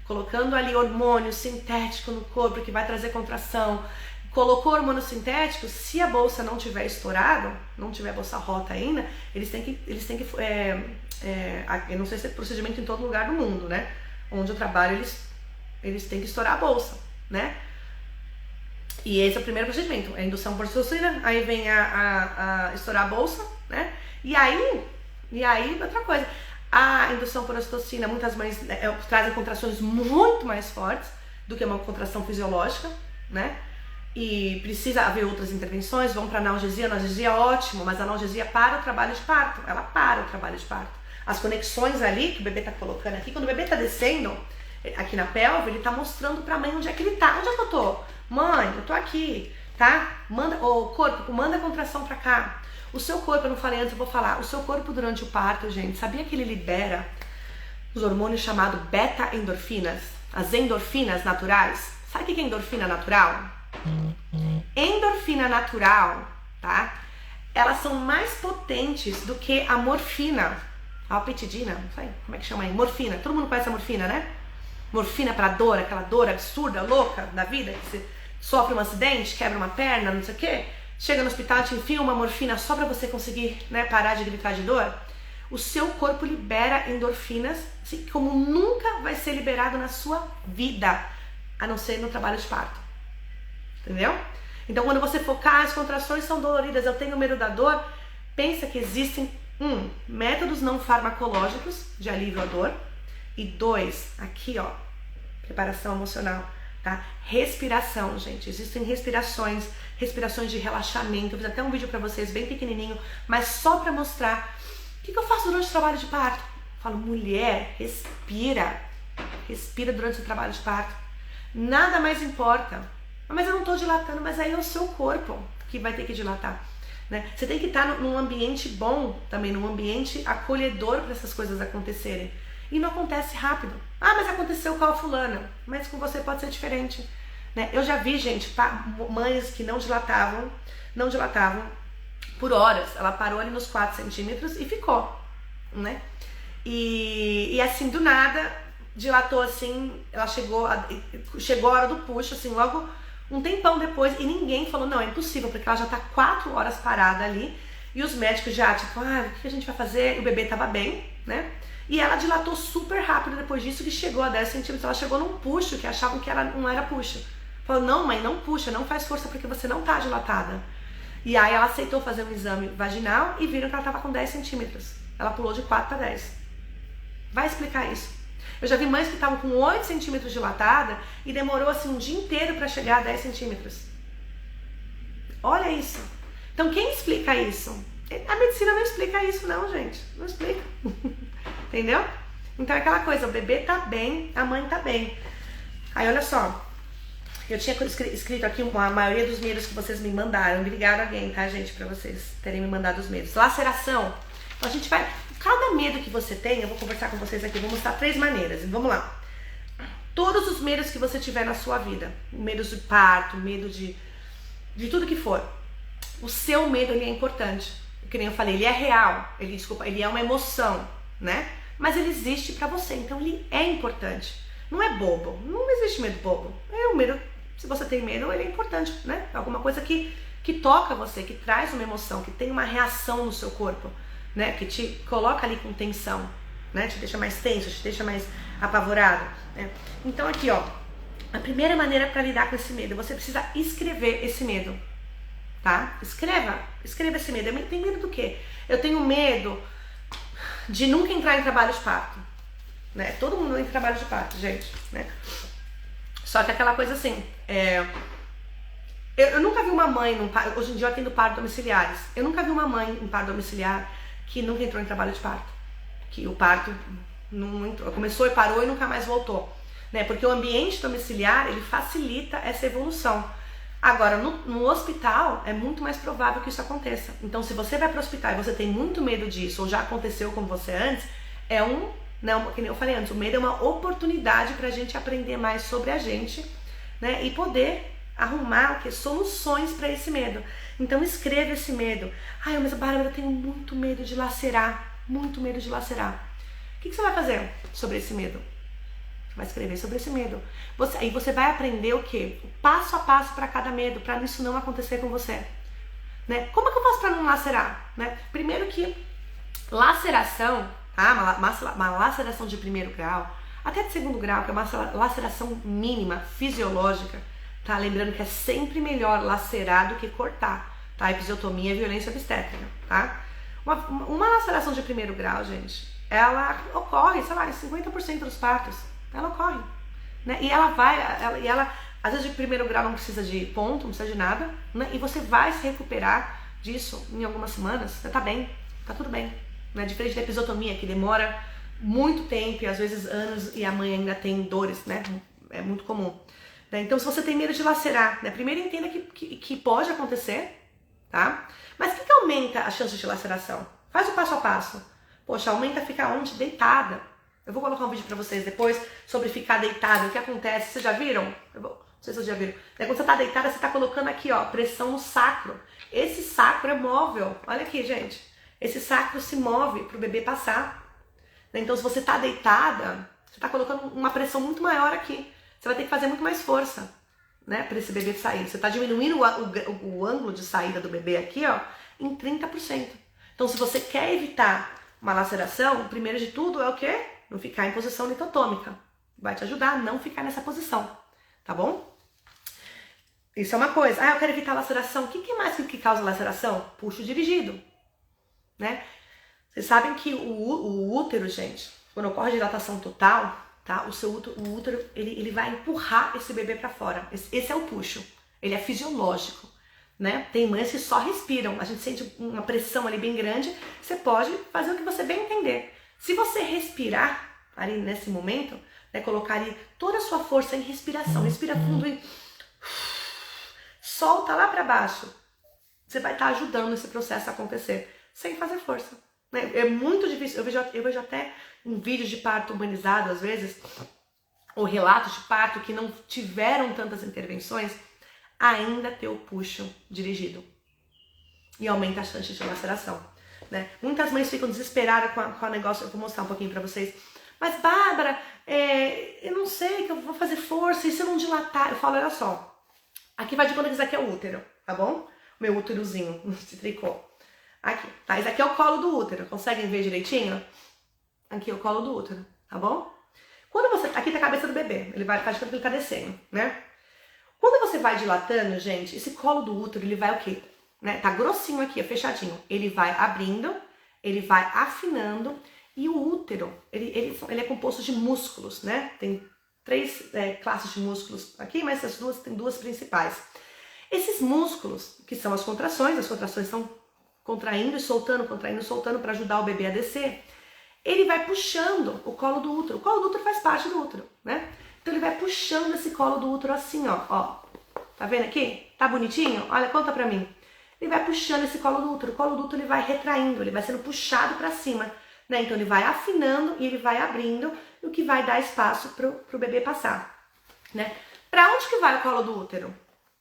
Colocando ali hormônio sintético no corpo que vai trazer contração. Colocou hormônio sintético, se a bolsa não tiver estourado, não tiver bolsa rota ainda, eles têm que eu não sei se é procedimento em todo lugar do mundo, né? Onde eu trabalho, eles têm que estourar a bolsa, né? E esse é o primeiro procedimento, é a indução por ocitocina, aí vem a estourar a bolsa, né? E aí outra coisa, a indução por ocitocina, muitas mães trazem contrações muito mais fortes do que uma contração fisiológica, né? E precisa haver outras intervenções, vão para analgesia é ótimo, mas a analgesia para o trabalho de parto, ela para o trabalho de parto. As conexões ali que o bebê tá colocando aqui, quando o bebê tá descendo aqui na pelve, ele tá mostrando pra mãe onde é que ele tá. Onde é que eu tô? Mãe, eu tô aqui. tá? O corpo, manda a contração pra cá. O seu corpo, eu não falei antes, eu vou falar. O seu corpo durante o parto, gente, sabia que ele libera os hormônios chamados beta-endorfinas? As endorfinas naturais. Sabe o que é endorfina natural? Endorfina natural, tá? Elas são mais potentes do que a morfina. A alpetidina, não sei como é que chama aí. Morfina. Todo mundo conhece a morfina, né? Morfina pra dor, aquela dor absurda, louca da vida, que você sofre um acidente, quebra uma perna, não sei o quê. Chega no hospital, te enfia uma morfina só pra você conseguir, né, parar de gritar de dor. O seu corpo libera endorfinas, assim, como nunca vai ser liberado na sua vida, a não ser no trabalho de parto. Entendeu? Então, quando você focar, as contrações são doloridas, eu tenho medo da dor, pensa que existem, métodos não farmacológicos de alívio à dor, e 2, aqui ó, preparação emocional, tá? Respiração, gente, existem respirações de relaxamento, eu fiz até um vídeo pra vocês bem pequenininho, mas só pra mostrar o que eu faço durante o trabalho de parto. Eu falo, mulher, respira durante o trabalho de parto, nada mais importa. Mas eu não tô dilatando, mas aí é o seu corpo que vai ter que dilatar, né? Você tem que estar num ambiente bom também, num ambiente acolhedor para essas coisas acontecerem. E não acontece rápido. Ah, mas aconteceu com a fulana. Mas com você pode ser diferente, né? Eu já vi, gente, mães que não dilatavam por horas. Ela parou ali nos 4 centímetros e ficou, né? E assim, do nada, dilatou assim, ela chegou a hora do push, assim, logo um tempão depois, e ninguém falou, não, é impossível, porque ela já tá 4 horas parada ali, e os médicos já, tipo, o que a gente vai fazer? O bebê tava bem, né? E ela dilatou super rápido depois disso, que chegou a 10 centímetros, ela chegou num puxo, que achavam que ela não era puxo. Falou, não, mãe, não puxa, não faz força, porque você não tá dilatada. E aí ela aceitou fazer um exame vaginal, e viram que ela tava com 10 centímetros. Ela pulou de 4 para 10. Vai explicar isso. Eu já vi mães que estavam com 8 centímetros dilatada e demorou assim um dia inteiro para chegar a 10 centímetros. Olha isso. Então quem explica isso? A medicina não explica isso não, gente. Não explica. Entendeu? Então é aquela coisa, o bebê tá bem, a mãe tá bem. Aí olha só, eu tinha escrito aqui a maioria dos medos que vocês me mandaram. Obrigada alguém, tá, gente, pra vocês terem me mandado os medos. Laceração. Então a gente vai... Cada medo que você tem, eu vou conversar com vocês aqui, vou mostrar 3 maneiras. Vamos lá. Todos os medos que você tiver na sua vida, medo de parto, medo de tudo que for, o seu medo, ele é importante. Que nem eu falei, ele é real, ele é uma emoção, né? Mas ele existe pra você, então ele é importante. Não é bobo, não existe medo bobo. É um medo, se você tem medo, ele é importante, né? Alguma coisa que toca você, que traz uma emoção, que tem uma reação no seu corpo, né, que te coloca ali com tensão, né, te deixa mais tenso, te deixa mais apavorado, né? Então aqui ó, a primeira maneira para lidar com esse medo, você precisa escrever esse medo, tá? Escreva esse medo. Eu tenho medo do quê? Eu tenho medo de nunca entrar em trabalho de parto, né? Todo mundo entra em trabalho de parto, gente, né? Só que aquela coisa assim, eu nunca vi uma mãe, hoje em dia eu atendo parto domiciliares, eu nunca vi uma mãe em parto domiciliar que nunca entrou em trabalho de parto, que o parto não entrou, começou e parou e nunca mais voltou, né? Porque o ambiente domiciliar, ele facilita essa evolução. Agora, no hospital, é muito mais provável que isso aconteça. Então, se você vai para o hospital e você tem muito medo disso, ou já aconteceu com você antes, que nem eu falei antes, o medo é uma oportunidade para a gente aprender mais sobre a gente, né? E poder arrumar soluções para esse medo. Então escreva esse medo. Ai, mas Bárbara, eu tenho muito medo de lacerar. Muito medo de lacerar. O que você vai fazer sobre esse medo? Você vai escrever sobre esse medo. Aí você vai aprender o quê? O passo a passo para cada medo, para isso não acontecer com você. Né? Como é que eu faço para não lacerar? Né? Primeiro que laceração, tá? Uma laceração de 1º grau, até de 2º grau, que é uma laceração mínima, fisiológica, tá? Lembrando que é sempre melhor lacerar do que cortar, tá? Episiotomia é violência obstétrica, tá? Uma laceração de 1º grau, gente, ela ocorre, sei lá, em 50% dos partos, ela ocorre, né? E ela às vezes de 1º grau não precisa de ponto, não precisa de nada, né? E você vai se recuperar disso em algumas semanas, você tá bem, tá tudo bem, né? Diferente da episiotomia, que demora muito tempo, e às vezes anos, e a mãe ainda tem dores, né? É muito comum. né? Então, se você tem medo de lacerar, né? Primeiro entenda que pode acontecer, tá? Mas o que aumenta as chances de laceração? Faz o passo a passo. Poxa, aumenta ficar onde? Deitada. Eu vou colocar um vídeo pra vocês depois sobre ficar deitada. O que acontece? Vocês já viram? Não sei se vocês já viram. Quando você tá deitada, você tá colocando aqui, ó, pressão no sacro. Esse sacro é móvel. Olha aqui, gente. Esse sacro se move pro bebê passar. Então, se você tá deitada, você tá colocando uma pressão muito maior aqui. Você vai ter que fazer muito mais força, né, para esse bebê sair. Você tá diminuindo o ângulo de saída do bebê aqui, ó, em 30%. Então, se você quer evitar uma laceração, o primeiro de tudo é o quê? Não ficar em posição litotômica. Vai te ajudar a não ficar nessa posição, tá bom? Isso é uma coisa. Ah, eu quero evitar laceração. O que mais que causa laceração? Puxo dirigido, né? Vocês sabem que o útero, gente, quando ocorre dilatação total, tá? O útero, ele vai empurrar esse bebê para fora. Esse é o puxo. Ele é fisiológico, né? Tem mães que só respiram. A gente sente uma pressão ali bem grande. Você pode fazer o que você bem entender. Se você respirar ali nesse momento, né, colocar ali toda a sua força em respiração, respira fundo e solta lá para baixo. Você vai estar ajudando esse processo a acontecer sem fazer força. Né? É muito difícil. Eu vejo até em vídeos de parto humanizado, às vezes, ou relatos de parto que não tiveram tantas intervenções, ainda ter o puxo dirigido. E aumenta a chance de laceração. Né? Muitas mães ficam desesperadas com o negócio. Eu vou mostrar um pouquinho pra vocês. Mas, Bárbara, eu não sei que eu vou fazer força, e se eu não dilatar? Eu falo, olha só. Aqui vai de quando isso aqui é o útero, tá bom? Meu úterozinho de tricô. Aqui, tá? Esse aqui é o colo do útero. Conseguem ver direitinho? Aqui é o colo do útero, tá bom? Quando você... Aqui tá a cabeça do bebê. Ele vai, faz de conta que ele tá descendo, né? Quando você vai dilatando, gente, esse colo do útero, ele vai o quê? Né? Tá grossinho aqui, ó, fechadinho. Ele vai abrindo, ele vai afinando, e o útero, ele é composto de músculos, né? Tem 3 classes de músculos aqui, mas tem duas principais. Esses músculos, que são as contrações estão contraindo e soltando para ajudar o bebê a descer. Ele vai puxando o colo do útero. O colo do útero faz parte do útero, né? Então ele vai puxando esse colo do útero assim, ó. Tá vendo aqui? Tá bonitinho? Olha, conta pra mim. Ele vai puxando esse colo do útero. O colo do útero ele vai retraindo, ele vai sendo puxado para cima, né? Então ele vai afinando e ele vai abrindo, o que vai dar espaço pro bebê passar, né? Para onde que vai o colo do útero?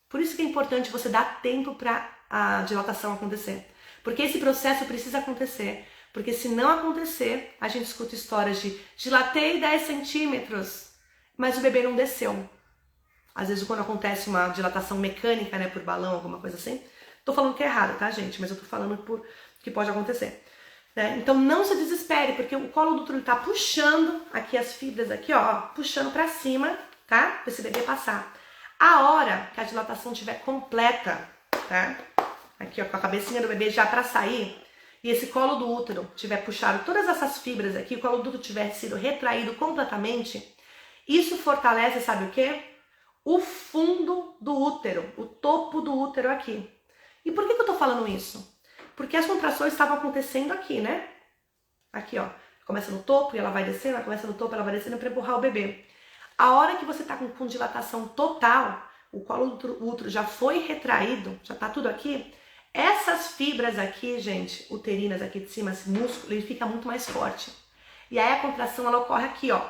Por isso que é importante você dar tempo para a dilatação acontecer. Porque esse processo precisa acontecer. Porque se não acontecer, a gente escuta histórias de dilatei 10 centímetros, mas o bebê não desceu. Às vezes quando acontece uma dilatação mecânica, né, por balão, alguma coisa assim, tô falando que é errado, tá, gente? Mas eu tô falando por que pode acontecer. Né? Então não se desespere, porque o colo do útero tá puxando aqui as fibras aqui, ó, puxando pra cima, tá? Pra esse bebê passar. A hora que a dilatação estiver completa, tá? Aqui, ó, com a cabecinha do bebê já pra sair, e esse colo do útero tiver puxado todas essas fibras aqui, o colo do útero tiver sido retraído completamente, isso fortalece, sabe o quê? O fundo do útero, o topo do útero aqui. E por que eu tô falando isso? Porque as contrações estavam acontecendo aqui, né? Aqui, ó. Começa no topo e ela vai descendo, ela começa no topo e ela vai descendo para empurrar o bebê. A hora que você tá com dilatação total, o colo do útero já foi retraído, já tá tudo aqui, essas fibras aqui, gente, uterinas aqui de cima, esse músculo, ele fica muito mais forte. E aí a contração, ela ocorre aqui, ó,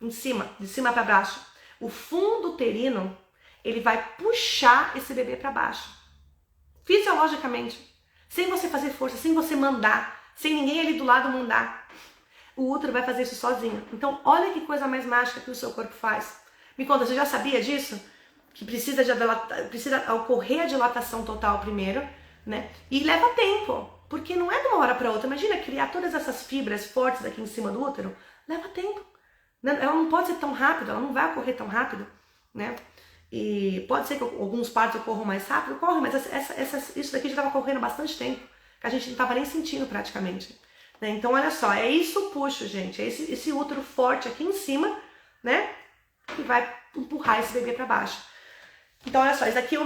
em cima, de cima para baixo. O fundo uterino, ele vai puxar esse bebê para baixo. Fisiologicamente. Sem você fazer força, sem você mandar, sem ninguém ali do lado mandar. O útero vai fazer isso sozinho. Então, olha que coisa mais mágica que o seu corpo faz. Me conta, você já sabia disso? Que precisa ocorrer a dilatação total primeiro, né? E leva tempo, porque não é de uma hora para outra. Imagina criar todas essas fibras fortes aqui em cima do útero. Leva tempo. Ela não pode ser tão rápida, ela não vai ocorrer tão rápido, né? E pode ser que alguns partos ocorram mais rápido, ocorre, mas isso daqui já estava ocorrendo há bastante tempo, que a gente não estava nem sentindo praticamente. Né? Então, olha só, é isso o puxo, gente, é esse útero forte aqui em cima, né? Que vai empurrar esse bebê para baixo. Então, olha só, isso aqui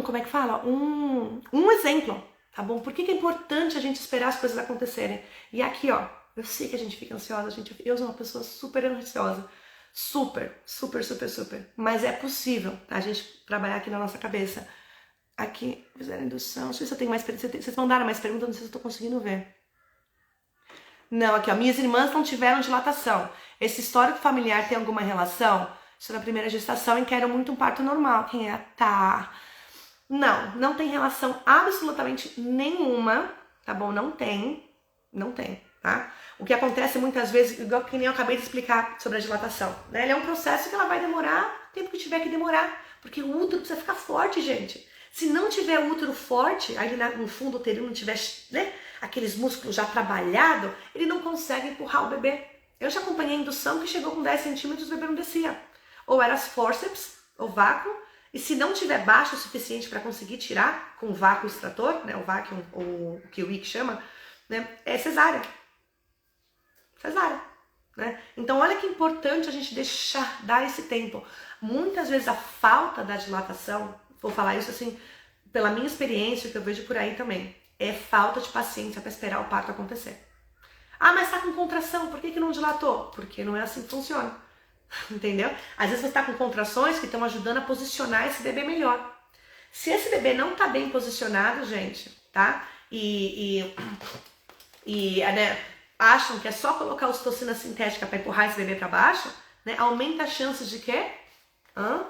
como é que fala? Um exemplo, tá bom? Por que é importante a gente esperar as coisas acontecerem? E aqui, ó, eu sei que a gente fica ansiosa, eu sou uma pessoa super ansiosa. Super, super, super, super. Mas é possível, tá? A gente trabalhar aqui na nossa cabeça. Aqui, fizeram indução. Deixa eu ver se eu tenho mais perguntas. Vocês mandaram mais perguntas, não sei se eu tô conseguindo ver. Não, aqui, ó. Minhas irmãs não tiveram dilatação. Esse histórico familiar tem alguma relação? Isso na primeira gestação e quero muito um parto normal. Quem é? Tá. Não, não tem relação absolutamente nenhuma, tá bom? Não tem, tá? O que acontece muitas vezes, igual que nem eu acabei de explicar sobre a dilatação, né? Ele é um processo que ela vai demorar o tempo que tiver que demorar, porque o útero precisa ficar forte, gente. Se não tiver o útero forte, aí no fundo uterino não tiver, né, aqueles músculos já trabalhados, ele não consegue empurrar o bebê. Eu já acompanhei a indução que chegou com 10 centímetros, o bebê não descia. Ou era as forceps, ou vácuo, e se não tiver baixo o suficiente para conseguir tirar com o vácuo extrator, né, o vacuum, ou o que o Wick chama, né, é cesárea. Cesárea. Né? Então olha que importante a gente dar esse tempo. Muitas vezes a falta da dilatação, vou falar isso assim, pela minha experiência, que eu vejo por aí também, é falta de paciência para esperar o parto acontecer. Ah, mas tá com contração, por que não dilatou? Porque não é assim que funciona. Entendeu? Às vezes você está com contrações que estão ajudando a posicionar esse bebê melhor. Se esse bebê não está bem posicionado, gente, tá? Né, acham que é só colocar ocitocina sintética para empurrar esse bebê para baixo, né? Aumenta as chances de quê?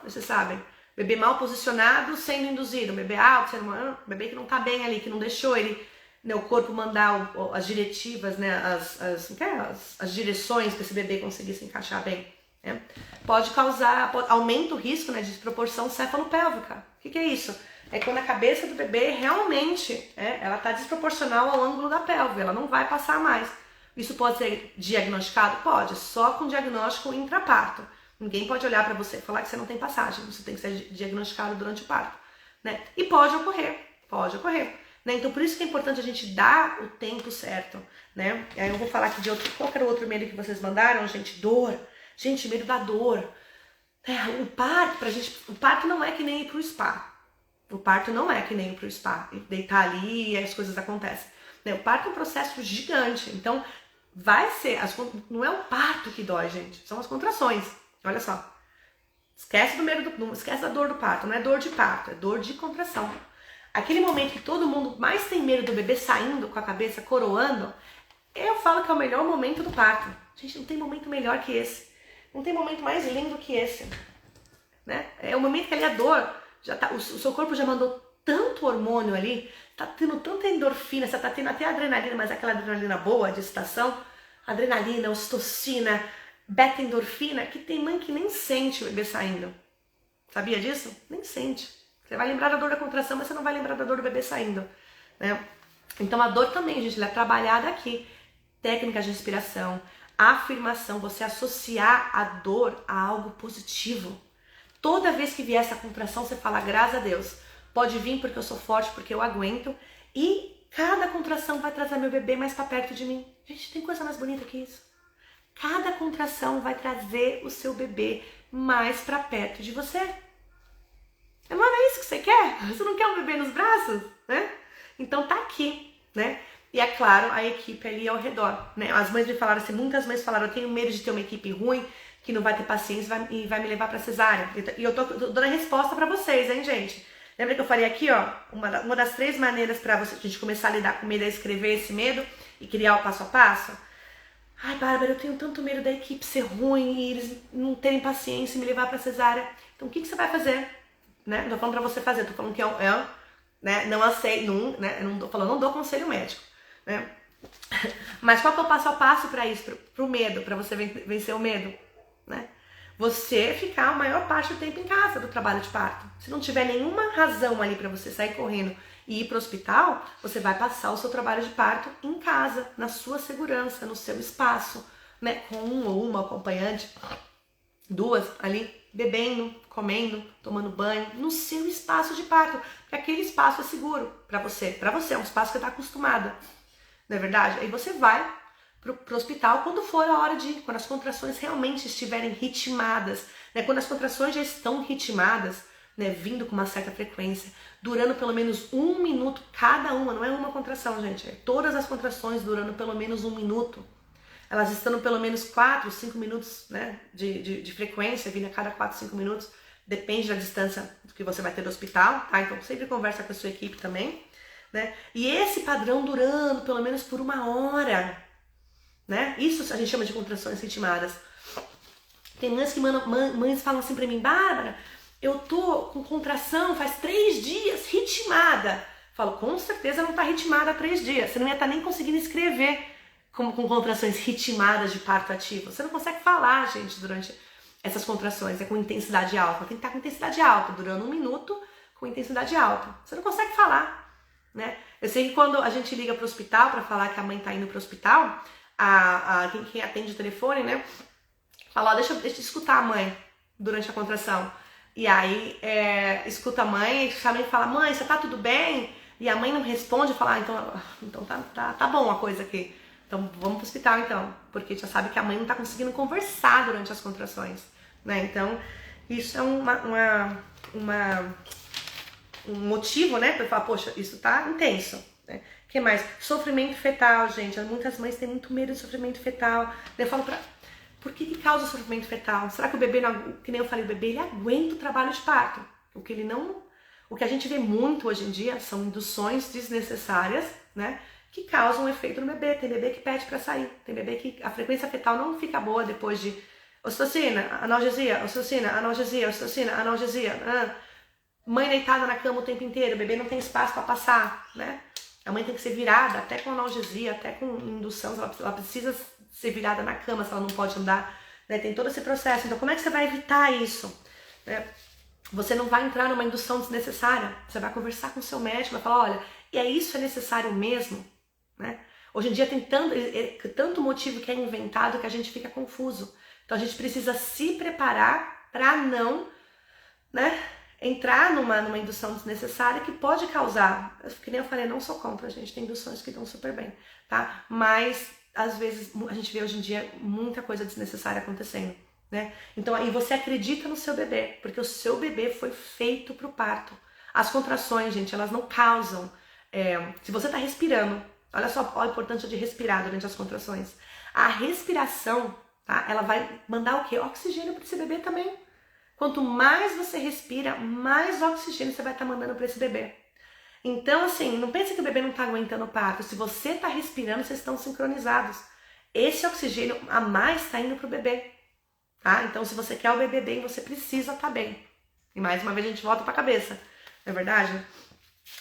Vocês sabem? Bebê mal posicionado sendo induzido, bebê alto, bebê que não está bem ali, que não deixou ele, né, o corpo mandar as diretivas, né, as direções para esse bebê conseguir se encaixar bem. Pode causar, aumenta o risco, né, de desproporção cefalopélvica. O que é isso? É quando a cabeça do bebê realmente, ela está desproporcional ao ângulo da pelve, ela não vai passar mais. Isso pode ser diagnosticado? Pode, só com diagnóstico intraparto. Ninguém pode olhar para você e falar que você não tem passagem, você tem que ser diagnosticado durante o parto. Né? E pode ocorrer. Né? Então por isso que é importante a gente dar o tempo certo. Né? Aí eu vou falar aqui de outro, qual era o outro medo que vocês mandaram, gente? Dor. Gente, medo da dor. O parto, o parto não é que nem ir pro spa. O parto não é que nem ir pro spa. Deitar ali e as coisas acontecem. O parto é um processo gigante. Então, vai ser... não é o parto que dói, gente. São as contrações. Olha só. Esquece esquece da dor do parto. Não é dor de parto, é dor de contração. Aquele momento que todo mundo mais tem medo do bebê saindo com a cabeça coroando, eu falo que é o melhor momento do parto. Gente, não tem momento melhor que esse. Não tem momento mais lindo que esse, né? É o momento que ali a dor, o seu corpo já mandou tanto hormônio ali, tá tendo tanta endorfina, você tá tendo até adrenalina, mas aquela adrenalina boa de excitação, adrenalina, ocitocina, beta-endorfina, que tem mãe que nem sente o bebê saindo. Sabia disso? Nem sente. Você vai lembrar da dor da contração, mas você não vai lembrar da dor do bebê saindo, né? Então a dor também, gente, ela é trabalhada aqui. Técnicas de respiração, afirmação, você associar a dor a algo positivo. Toda vez que vier essa contração, você fala, graças a Deus, pode vir porque eu sou forte, porque eu aguento, e cada contração vai trazer meu bebê mais para perto de mim. Gente, tem coisa mais bonita que isso? Cada contração vai trazer o seu bebê mais para perto de você. Não é isso que você quer? Você não quer um bebê nos braços, né? Então tá aqui, né? E é claro, a equipe ali ao redor, né? As mães me falaram assim, muitas mães falaram, eu tenho medo de ter uma equipe ruim, que não vai ter paciência e vai me levar pra cesárea. E eu tô dando a resposta pra vocês, hein, gente? Lembra que eu falei aqui, ó, uma das 3 maneiras pra a gente começar a lidar com medo é escrever esse medo e criar o passo a passo? Ai, Bárbara, eu tenho tanto medo da equipe ser ruim e eles não terem paciência e me levar pra cesárea. Então o que você vai fazer? Né? Não tô falando pra você fazer, tô falando que né, não aceito, né? Não tô falando, não dou conselho médico. Né? Mas qual que é o passo a passo para isso, pro medo, para você vencer o medo, né? Você ficar a maior parte do tempo em casa do trabalho de parto. Se não tiver nenhuma razão ali para você sair correndo e ir para o hospital, você vai passar o seu trabalho de parto em casa, na sua segurança, no seu espaço, né? Com um ou uma acompanhante, 2 ali, bebendo, comendo, tomando banho, no seu espaço de parto, porque aquele espaço é seguro para você é um espaço que você está acostumada. Não é verdade? Aí você vai pro hospital quando for a hora de ir, quando as contrações realmente estiverem ritmadas, né? Quando as contrações já estão ritmadas, né? Vindo com uma certa frequência, durando pelo menos 1 minuto cada uma, não é uma contração, gente, é todas as contrações durando pelo menos 1 minuto. elas estando pelo menos 4, 5 minutos, né, de frequência, vindo a cada 4, 5 minutos, depende da distância que você vai ter do hospital, tá? Então sempre conversa com a sua equipe também, né? E esse padrão durando pelo menos por 1 hora, né? Isso a gente chama de contrações ritmadas. Tem mães que mães falam assim pra mim, Bárbara, eu tô com contração faz 3 dias, ritmada. Falo, com certeza não tá ritmada há 3 dias. Você não ia estar nem conseguindo escrever com contrações ritmadas de parto ativo. Você não consegue falar, gente, durante essas contrações. É com intensidade alta. Tem que estar com intensidade alta, durando 1 minuto com intensidade alta. Você não consegue falar, né? Eu sei que quando a gente liga pro hospital para falar que a mãe tá indo pro hospital, quem atende o telefone, né? Fala, ó, deixa eu escutar a mãe durante a contração. E aí, escuta a mãe, a mãe fala, mãe, você tá tudo bem? E a mãe não responde, fala, então tá bom a coisa aqui. Então vamos pro hospital então, porque já sabe que a mãe não tá conseguindo conversar durante as contrações, né? Então, isso é um motivo, né, pra falar, poxa, isso tá intenso, né? O que mais? Sofrimento fetal, gente. Muitas mães têm muito medo de sofrimento fetal. Eu falo por que causa sofrimento fetal? Será que o bebê, que nem eu falei, o bebê ele aguenta o trabalho de parto? O que a gente vê muito hoje em dia são induções desnecessárias, né? Que causam um efeito no bebê. Tem bebê que pede pra sair. Tem bebê que a frequência fetal não fica boa depois de ocitocina, analgesia, ocitocina, analgesia, ocitocina, analgesia. Mãe deitada na cama o tempo inteiro, o bebê não tem espaço para passar, né? A mãe tem que ser virada, até com analgesia, até com indução, ela precisa ser virada na cama se ela não pode andar, né? Tem todo esse processo. Então, como é que você vai evitar isso? Né? Você não vai entrar numa indução desnecessária. Você vai conversar com o seu médico, vai falar, olha, isso é necessário mesmo? Né? Hoje em dia tem tanto motivo que é inventado que a gente fica confuso. Então, a gente precisa se preparar para não, né, entrar numa indução desnecessária que pode causar, que nem eu falei, não sou contra, gente, tem induções que dão super bem, tá? Mas, às vezes, a gente vê hoje em dia muita coisa desnecessária acontecendo, né? Então, aí você acredita no seu bebê, porque o seu bebê foi feito pro parto. As contrações, gente, elas não causam, se você tá respirando, olha só a importância de respirar durante as contrações. A respiração, tá? Ela vai mandar o quê? Oxigênio para esse bebê também. Quanto mais você respira, mais oxigênio você vai estar mandando para esse bebê. Então, assim, não pense que o bebê não está aguentando o parto. Se você está respirando, vocês estão sincronizados. Esse oxigênio a mais está indo para o bebê. Tá? Então, se você quer o bebê bem, você precisa estar bem. E mais uma vez a gente volta para a cabeça. Não é verdade?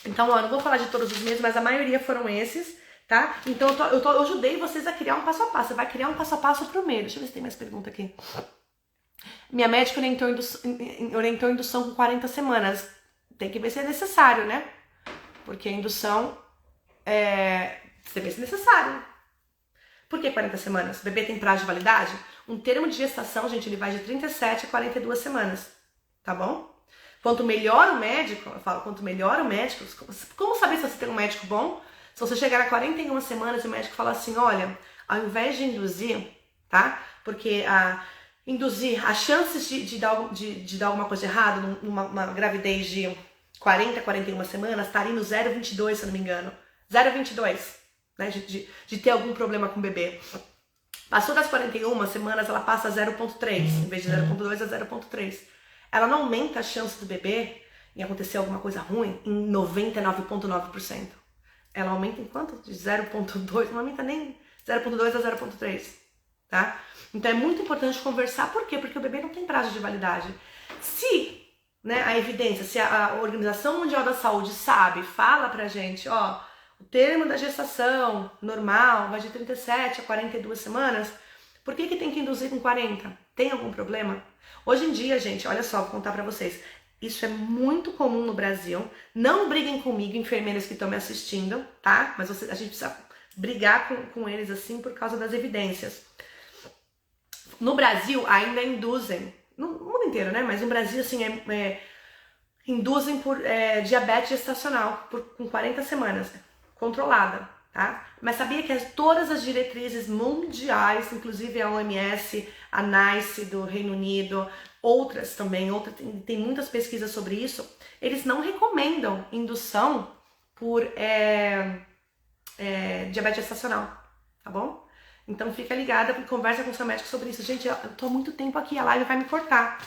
Então, ó, eu não vou falar de todos os meses, mas a maioria foram esses. Tá? Então, eu ajudei vocês a criar um passo a passo. Você vai criar um passo a passo pro meio. Deixa eu ver se tem mais pergunta aqui. Minha médica orientou indução com 40 semanas. Tem que ver se é necessário, né? Porque a indução você vê se é necessário. Por que 40 semanas? O bebê tem prazo de validade? Um termo de gestação, gente, ele vai de 37 a 42 semanas. Tá bom? Quanto melhor o médico, eu falo, quanto melhor o médico, como saber se você tem um médico bom? Se você chegar a 41 semanas e o médico falar assim, olha, ao invés de induzir, tá? Porque induzir, as chances de dar alguma coisa errada numa gravidez de 40, 41 semanas estaria no 0,22, se eu não me engano. 0,22, né? De ter algum problema com o bebê. Passou das 41 semanas, ela passa a 0,3, em vez de 0,2 a 0,3. Ela não aumenta a chance do bebê em acontecer alguma coisa ruim em 99,9%. Ela aumenta em quanto? De 0,2, não aumenta nem 0,2 a 0,3, tá? Então é muito importante conversar, por quê? Porque o bebê não tem prazo de validade. Se, né, a evidência, se a Organização Mundial da Saúde fala pra gente, ó, o termo da gestação normal vai de 37 a 42 semanas, por que tem que induzir com 40? Tem algum problema? Hoje em dia, gente, olha só, vou contar pra vocês, isso é muito comum no Brasil. Não briguem comigo, enfermeiras que estão me assistindo, tá? Mas a gente precisa brigar com eles assim por causa das evidências. No Brasil ainda induzem, no mundo inteiro, né? Mas no Brasil, assim, induzem por diabetes gestacional com 40 semanas, controlada, tá? Mas sabia que todas as diretrizes mundiais, inclusive a OMS, a NICE do Reino Unido, outras também, tem muitas pesquisas sobre isso, eles não recomendam indução por diabetes gestacional, tá bom? Então fica ligada e conversa com seu médico sobre isso. Gente, eu tô há muito tempo aqui, a live vai me cortar,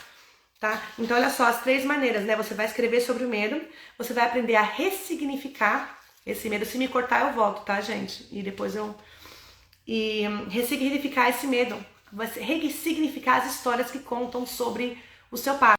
tá? Então olha só, as 3 maneiras, né? Você vai escrever sobre o medo, você vai aprender a ressignificar esse medo. Se me cortar, eu volto, tá, gente? E depois eu... E ressignificar esse medo. Você ressignificar as histórias que contam sobre o seu pai.